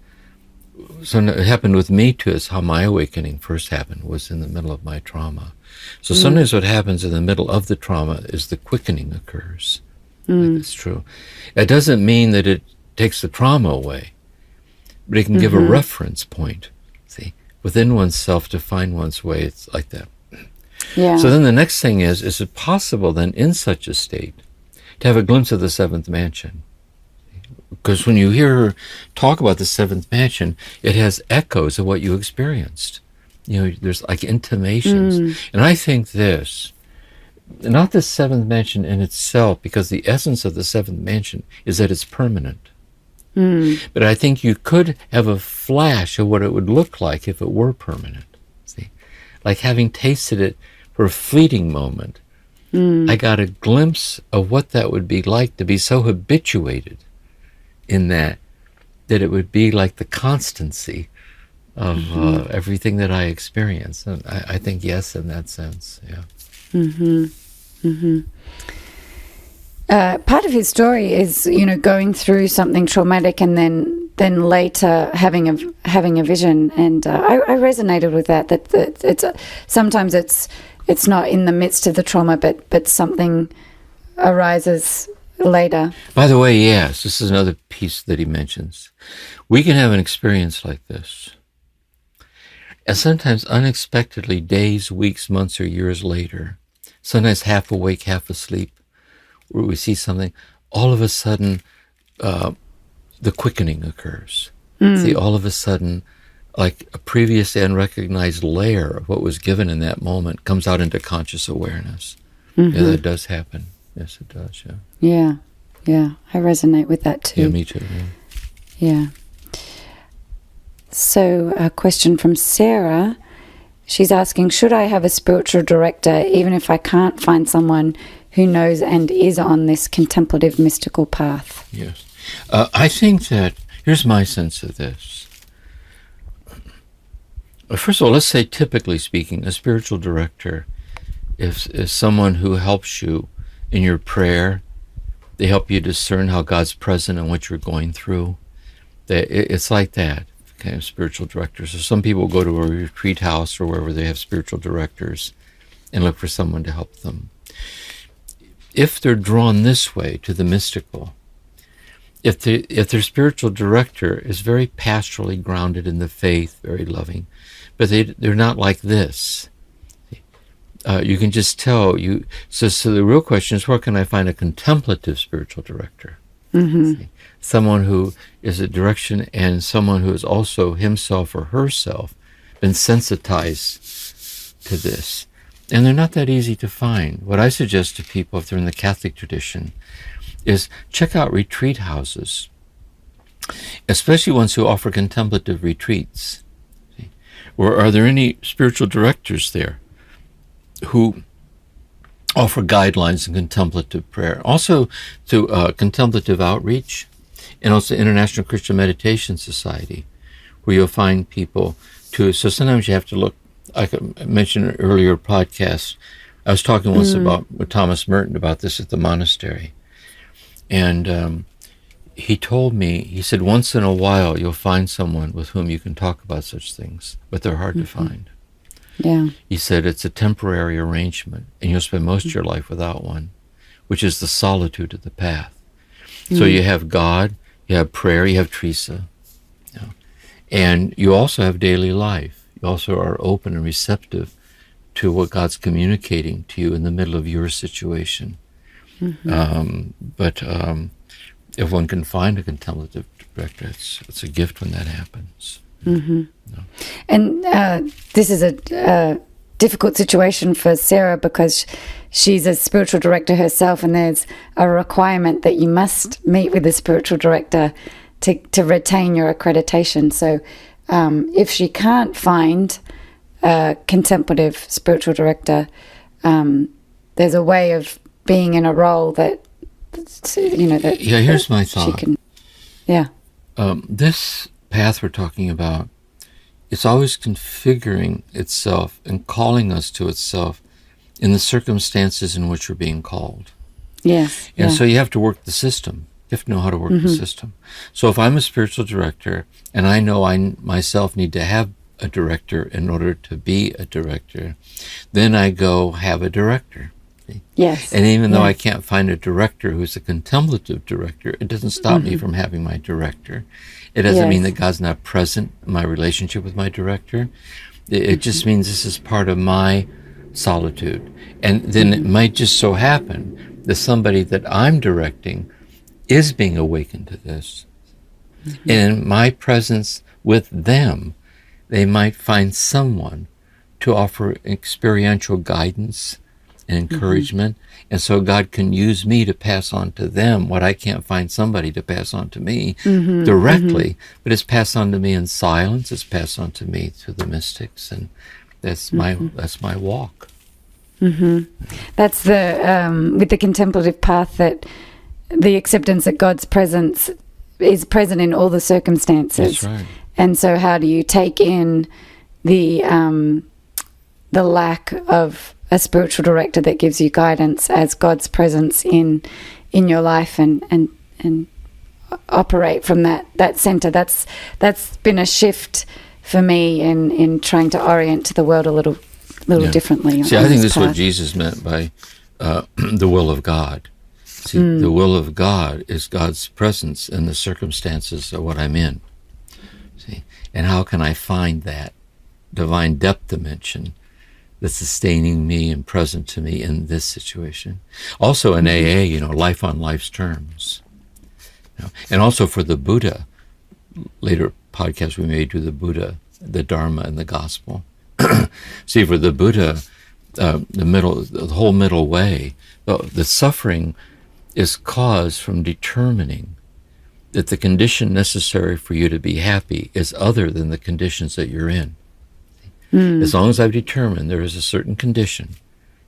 So it happened with me too, is how my awakening first happened, was in the middle of my trauma. So sometimes what happens in the middle of the trauma is the quickening occurs. It's true. It doesn't mean that it takes the trauma away, but it can give a reference point, see, within oneself to find one's way. It's like that. Yeah. So then the next thing is it possible then in such a state to have a glimpse of the seventh mansion? Because when you hear her talk about the seventh mansion, it has echoes of what you experienced. There's like intimations. And I think this, not the seventh mansion in itself, because the essence of the seventh mansion is that it's permanent. But I think you could have a flash of what it would look like if it were permanent. See, like having tasted it for a fleeting moment, I got a glimpse of what that would be like to be so habituated in that it would be like the constancy of everything that I experience. And I think yes, in that sense, yeah. Part of his story is, going through something traumatic and then later having a vision, and I resonated with that. That it's sometimes it's not in the midst of the trauma, but something arises later. By the way, yes, this is another piece that he mentions. We can have an experience like this, and sometimes unexpectedly, days, weeks, months, or years later, sometimes half awake, half asleep, where we see something, all of a sudden, the quickening occurs. See, all of a sudden, like a previously unrecognized layer of what was given in that moment comes out into conscious awareness. Yeah, that does happen. Yes, it does, yeah. Yeah, I resonate with that too. Yeah, me too, Yeah. So a question from Sarah. She's asking, should I have a spiritual director even if I can't find someone who knows and is on this contemplative mystical path? Yes. I think that, here's my sense of this. First of all, let's say, typically speaking, a spiritual director is someone who helps you in your prayer. They help you discern how God's present and what you're going through. It's like that, kind of spiritual directors. So some people go to a retreat house or wherever they have spiritual directors and look for someone to help them. If they're drawn this way to the mystical, if their spiritual director is very pastorally grounded in the faith, very loving, but they're not like this, you can just tell. So the real question is, where can I find a contemplative spiritual director? Someone who is a direction, and someone who is also himself or herself been sensitized to this. And they're not that easy to find. What I suggest to people, if they're in the Catholic tradition, is check out retreat houses, especially ones who offer contemplative retreats. Or are there any spiritual directors there who offer guidelines in contemplative prayer? Also to contemplative outreach, and also International Christian Meditation Society, where you'll find people so sometimes you have to look. Like I mentioned in an earlier podcast, I was talking once with Thomas Merton about this at the monastery. And he told me, he said, once in a while you'll find someone with whom you can talk about such things, but they're hard to find. Yeah. He said it's a temporary arrangement, and you'll spend most of your life without one, which is the solitude of the path. So you have God, you have prayer, you have Teresa, and you also have daily life. You also are open and receptive to what God's communicating to you in the middle of your situation. But if one can find a contemplative director, it's a gift when that happens. And this is a difficult situation for Sarah because she's a spiritual director herself, and there's a requirement that you must meet with a spiritual director to retain your accreditation. So if she can't find a contemplative spiritual director, there's a way of being in a role that, that... Yeah, here's my thought. This path we're talking about, it's always configuring itself and calling us to itself in the circumstances in which we're being called. Yes. And so you have to work the system. You have to know how to work the system. So if I'm a spiritual director and I know I myself need to have a director in order to be a director, then I go have a director. Yes. And even though I can't find a director who's a contemplative director, it doesn't stop me from having my director. It doesn't mean that God's not present in my relationship with my director. It just means this is part of my solitude. And then it might just so happen that somebody that I'm directing is being awakened to this. And in my presence with them, they might find someone to offer experiential guidance and encouragement. And so God can use me to pass on to them what I can't find somebody to pass on to me directly, but it's passed on to me in silence, it's passed on to me through the mystics, and that's my walk. That's the with the contemplative path, that the acceptance that God's presence is present in all the circumstances. That's right. And so how do you take in the lack of a spiritual director that gives you guidance as God's presence in your life, and operate from that center? That's been a shift for me in trying to orient to the world a little differently. See, I think this is what Jesus meant by the will of God. See, the will of God is God's presence in the circumstances of what I'm in. See, and how can I find that divine depth dimension that's sustaining me and present to me in this situation? Also in AA, life on life's terms. And also for the Buddha, later podcast we made to the Buddha, the Dharma, and the Gospel. See, for the Buddha, the whole middle way, the suffering is caused from determining that the condition necessary for you to be happy is other than the conditions that you're in. As long as I've determined there is a certain condition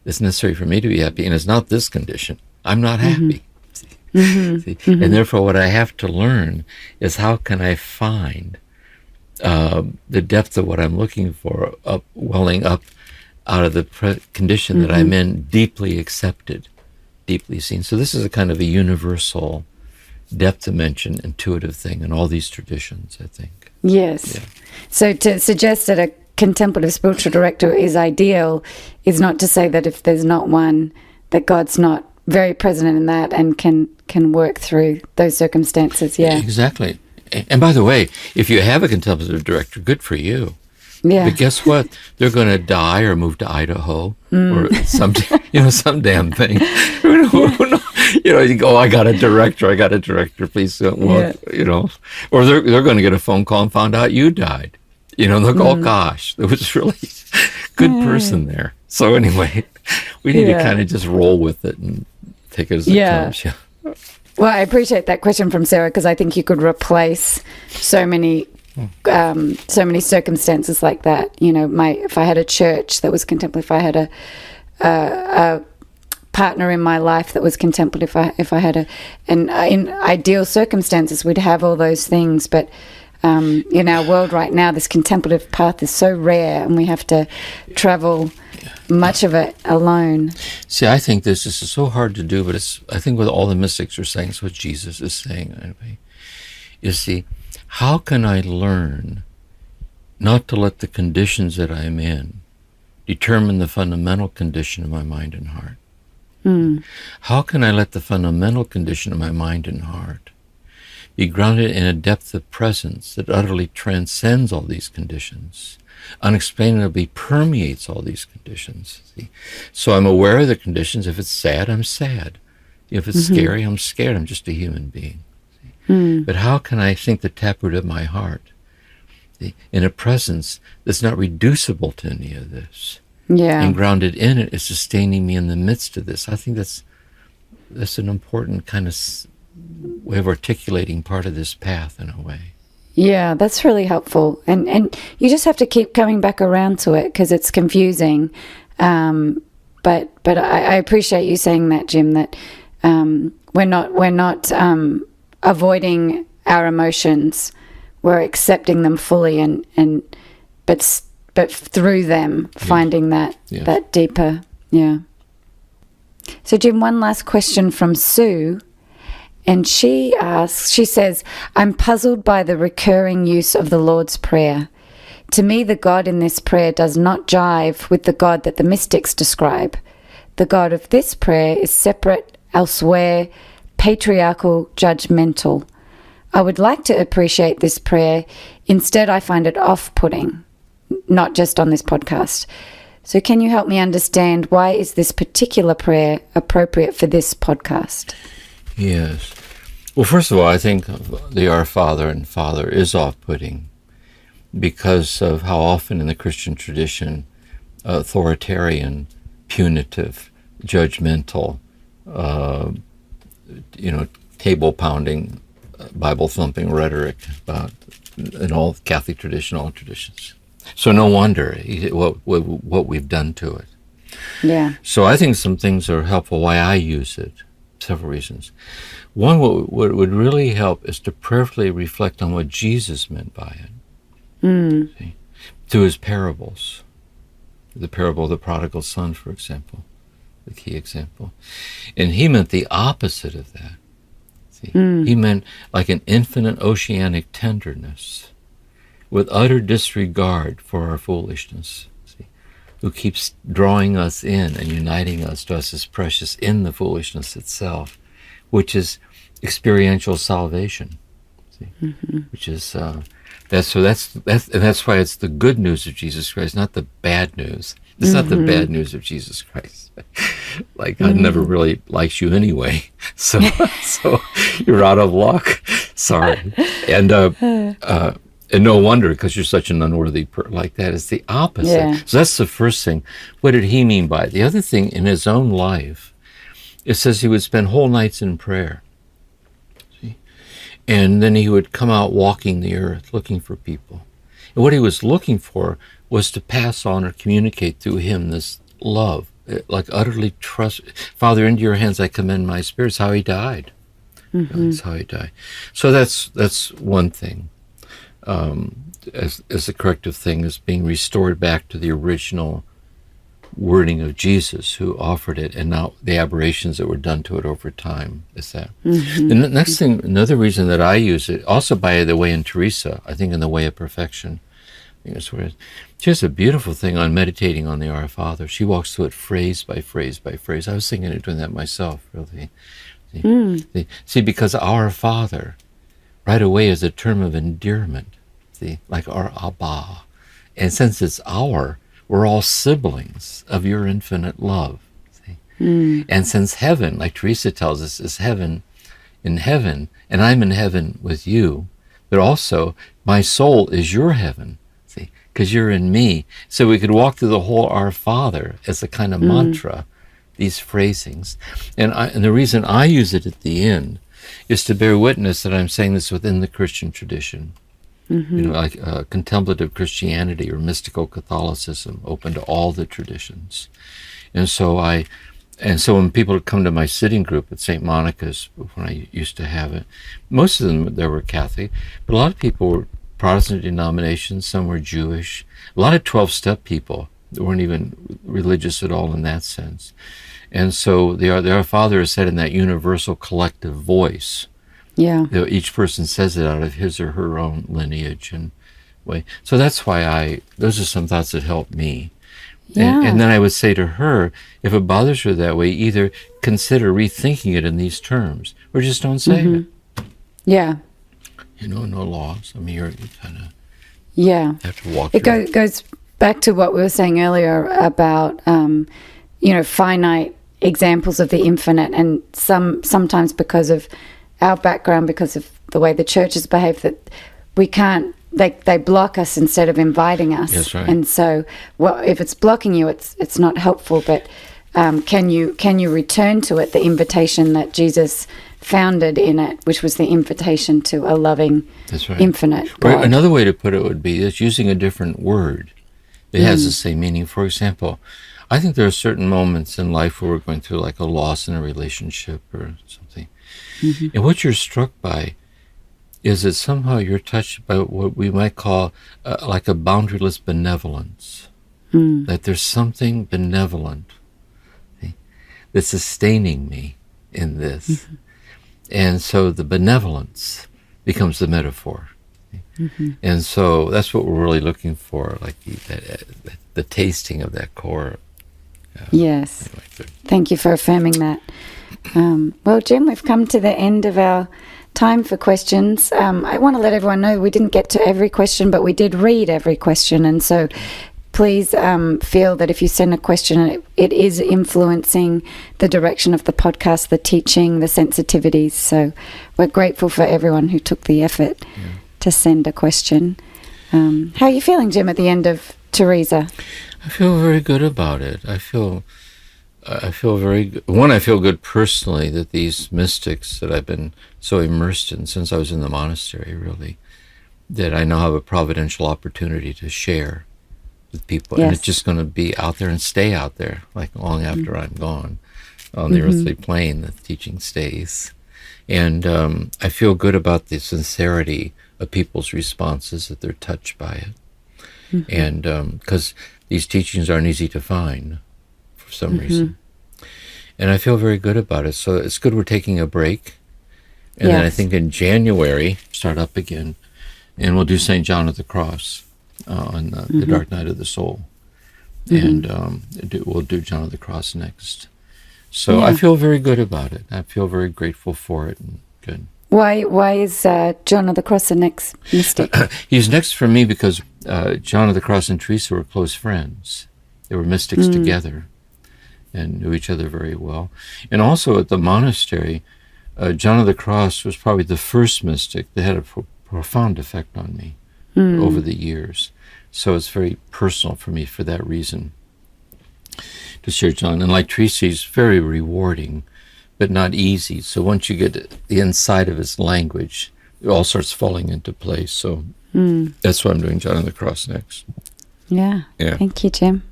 that's necessary for me to be happy, and it's not this condition, I'm not happy. See? And therefore what I have to learn is, how can I find the depth of what I'm looking for welling up out of the condition that I'm in, deeply accepted, deeply seen. So this is a kind of a universal depth dimension, intuitive thing in all these traditions, I think. Yes. Yeah. So to suggest that a contemplative spiritual director is ideal is not to say that if there's not one, that God's not very present in that and can work through those circumstances. Yeah, exactly. And by the way, if you have a contemplative director, good for you. Yeah. But guess what? They're going to die or move to Idaho or some damn thing. You go, I got a director, please don't look, Or they're going to get a phone call and find out you died. They'll go, oh gosh, there was really good person there. So anyway, we need to kind of just roll with it and take it as it comes. Yeah. Well, I appreciate that question from Sarah, because I think you could replace so many circumstances like that. If I had a church that was contemplative, if I had a partner in my life that was contemplative, if I had in ideal circumstances, we'd have all those things. But in our world right now, this contemplative path is so rare, and we have to travel much of it alone. See, I think this is so hard to do, but I think what all the mystics are saying is what Jesus is saying anyway. You see, how can I learn not to let the conditions that I'm in determine the fundamental condition of my mind and heart? How can I let the fundamental condition of my mind and heart be grounded in a depth of presence that utterly transcends all these conditions, unexplainably permeates all these conditions? See? So I'm aware of the conditions. If it's sad, I'm sad. If it's scary, I'm scared. I'm just a human being. But how can I think the taproot of my heart in a presence that's not reducible to any of this? Yeah. And grounded in it is sustaining me in the midst of this. I think that's an important kind of way of articulating part of this path in a way. Yeah, that's really helpful. And you just have to keep coming back around to it, because it's confusing. But I appreciate you saying that, Jim, that we're not avoiding our emotions. We're accepting them fully, but through them finding that deeper. Yeah. So, Jim, one last question from Sue. And she says, I'm puzzled by the recurring use of the Lord's Prayer. To me, the God in this prayer does not jive with the God that the mystics describe. The God of this prayer is separate, elsewhere, patriarchal, judgmental. I would like to appreciate this prayer. Instead, I find it off-putting, not just on this podcast. So can you help me understand, why is this particular prayer appropriate for this podcast? Yes. Well, first of all, I think the Our Father and Father is off-putting because of how often in the Christian tradition, authoritarian, punitive, judgmental, table-pounding, Bible-thumping rhetoric in all Catholic tradition, all traditions. So no wonder what we've done to it. Yeah. So I think some things are helpful why I use it. Several reasons. One, what would really help is to prayerfully reflect on what Jesus meant by it. See? Through his parables. The parable of the prodigal son, for example, the key example. And he meant the opposite of that. See? He meant like an infinite oceanic tenderness with utter disregard for our foolishness, see? Who keeps drawing us in and uniting us to us as precious in the foolishness itself, which is experiential salvation, see? Which is that's why it's the good news of Jesus Christ, not the bad news. It's not the bad news of Jesus Christ. Like God never really likes you anyway, so you're out of luck. Sorry, and no wonder, because you're such an unworthy like that. It's the opposite. Yeah. So that's the first thing. What did he mean by it? The other thing, in his own life, it says he would spend whole nights in prayer. See? And then he would come out walking the earth, looking for people. And what he was looking for was to pass on or communicate through him this love, like utterly trust. Father, into your hands I commend my spirit. It's how he died. That's how he died. So that's one thing. As a corrective thing, is being restored back to the original wording of Jesus, who offered it, and not the aberrations that were done to it over time. Is that the next thing? Another reason that I use it, also by the way, in Teresa, I think in the Way of Perfection, I think that's what it is. She has a beautiful thing on meditating on the Our Father. She walks through it phrase by phrase by phrase. I was thinking of doing that myself, really. See, because Our Father right away is a term of endearment, see, like our Abba. And since it's we're all siblings of your infinite love. See? And since heaven, like Teresa tells us, is heaven in heaven, and I'm in heaven with you, but also my soul is your heaven, see, because you're in me. So we could walk through the whole Our Father as a kind of mantra, these phrasings. And the reason I use it at the end is to bear witness that I'm saying this within the Christian tradition. Like contemplative Christianity or mystical Catholicism, open to all the traditions. And so when people come to my sitting group at St. Monica's, when I used to have it, most of them there were Catholic, but a lot of people were Protestant denominations, some were Jewish, a lot of 12-step people that weren't even religious at all in that sense. And so Our Father is said in that universal collective voice. Yeah. Each person says it out of his or her own lineage and way. So that's why those are some thoughts that help me. Yeah. And then I would say to her, if it bothers her that way, either consider rethinking it in these terms, or just don't say it. Yeah. No loss. I mean, you kind of have to walk. It goes back to what we were saying earlier about, finite examples of the infinite, and sometimes because of our background, because of the way the church has behaved, that we can't, they block us instead of inviting us. That's right. And so, if it's blocking you, it's not helpful. But can you return to it, the invitation that Jesus founded in it, which was the invitation to a loving, infinite God. Or another way to put it would be it's using a different word. It has the same meaning. For example, I think there are certain moments in life where we're going through like a loss in a relationship or something. And what you're struck by is that somehow you're touched by what we might call like a boundaryless benevolence. That there's something benevolent that's sustaining me in this. And so the benevolence becomes the metaphor. And so that's what we're really looking for, like the tasting of that core. Yes. Anyway, thank you for affirming that. Well, Jim, we've come to the end of our time for questions. I want to let everyone know we didn't get to every question, but we did read every question. And so please feel that if you send a question, it is influencing the direction of the podcast, the teaching, the sensitivities. So we're grateful for everyone who took the effort to send a question. How are you feeling, Jim, at the end of Teresa? I feel very good about it. I feel very good. One, I feel good personally that these mystics that I've been so immersed in since I was in the monastery, really, that I now have a providential opportunity to share with people, and it's just going to be out there and stay out there, like long after I'm gone. On the earthly plane, the teaching stays. And I feel good about the sincerity of people's responses, that they're touched by it. And because these teachings aren't easy to find for some reason. And I feel very good about it. So it's good we're taking a break. And then I think in January, start up again. And we'll do St. John of the Cross on the Dark Night of the Soul. And we'll do John of the Cross next. So I feel very good about it. I feel very grateful for it. And good. Why is John of the Cross the next mystic? He's next for me because John of the Cross and Teresa were close friends. They were mystics together and knew each other very well. And also at the monastery, John of the Cross was probably the first mystic that had a profound effect on me over the years. So it's very personal for me for that reason to share John. And like Teresa, he's very rewarding, but not easy. So once you get the inside of his language, it all starts falling into place. So that's why I'm doing John of the Cross next. Yeah. Thank you, Jim.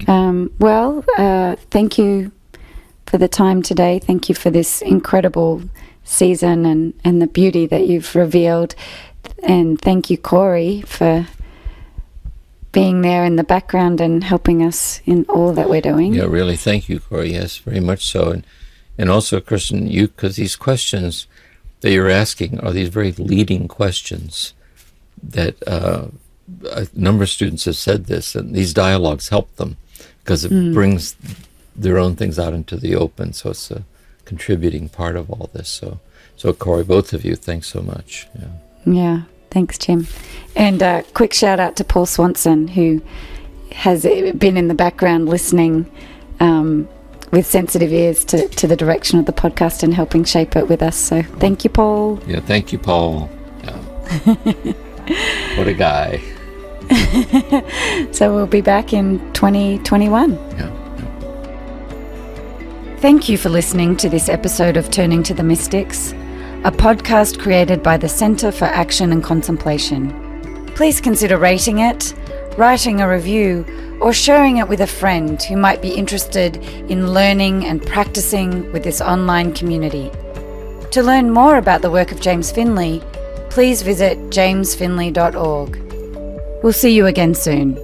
Thank you for the time today. Thank you for this incredible season and the beauty that you've revealed. And thank you, Corey, for being there in the background and helping us in all that we're doing. Yeah, really. Thank you, Corey. Yes, very much so. And also, Kirsten, because these questions that you're asking are these very leading questions that a number of students have said this, and these dialogues help them because it brings their own things out into the open. So it's a contributing part of all this. So Corey, both of you, thanks so much. Yeah. Thanks, Jim. And a quick shout out to Paul Swanson, who has been in the background listening with sensitive ears to the direction of the podcast and helping shape it with us. So thank you, Paul. Yeah, thank you, Paul. Yeah. What a guy. So we'll be back in 2021. Yeah. Thank you for listening to this episode of Turning to the Mystics, a podcast created by the Centre for Action and Contemplation. Please consider rating it, writing a review, or sharing it with a friend who might be interested in learning and practicing with this online community. To learn more about the work of James Finley, please visit jamesfinley.org. We'll see you again soon.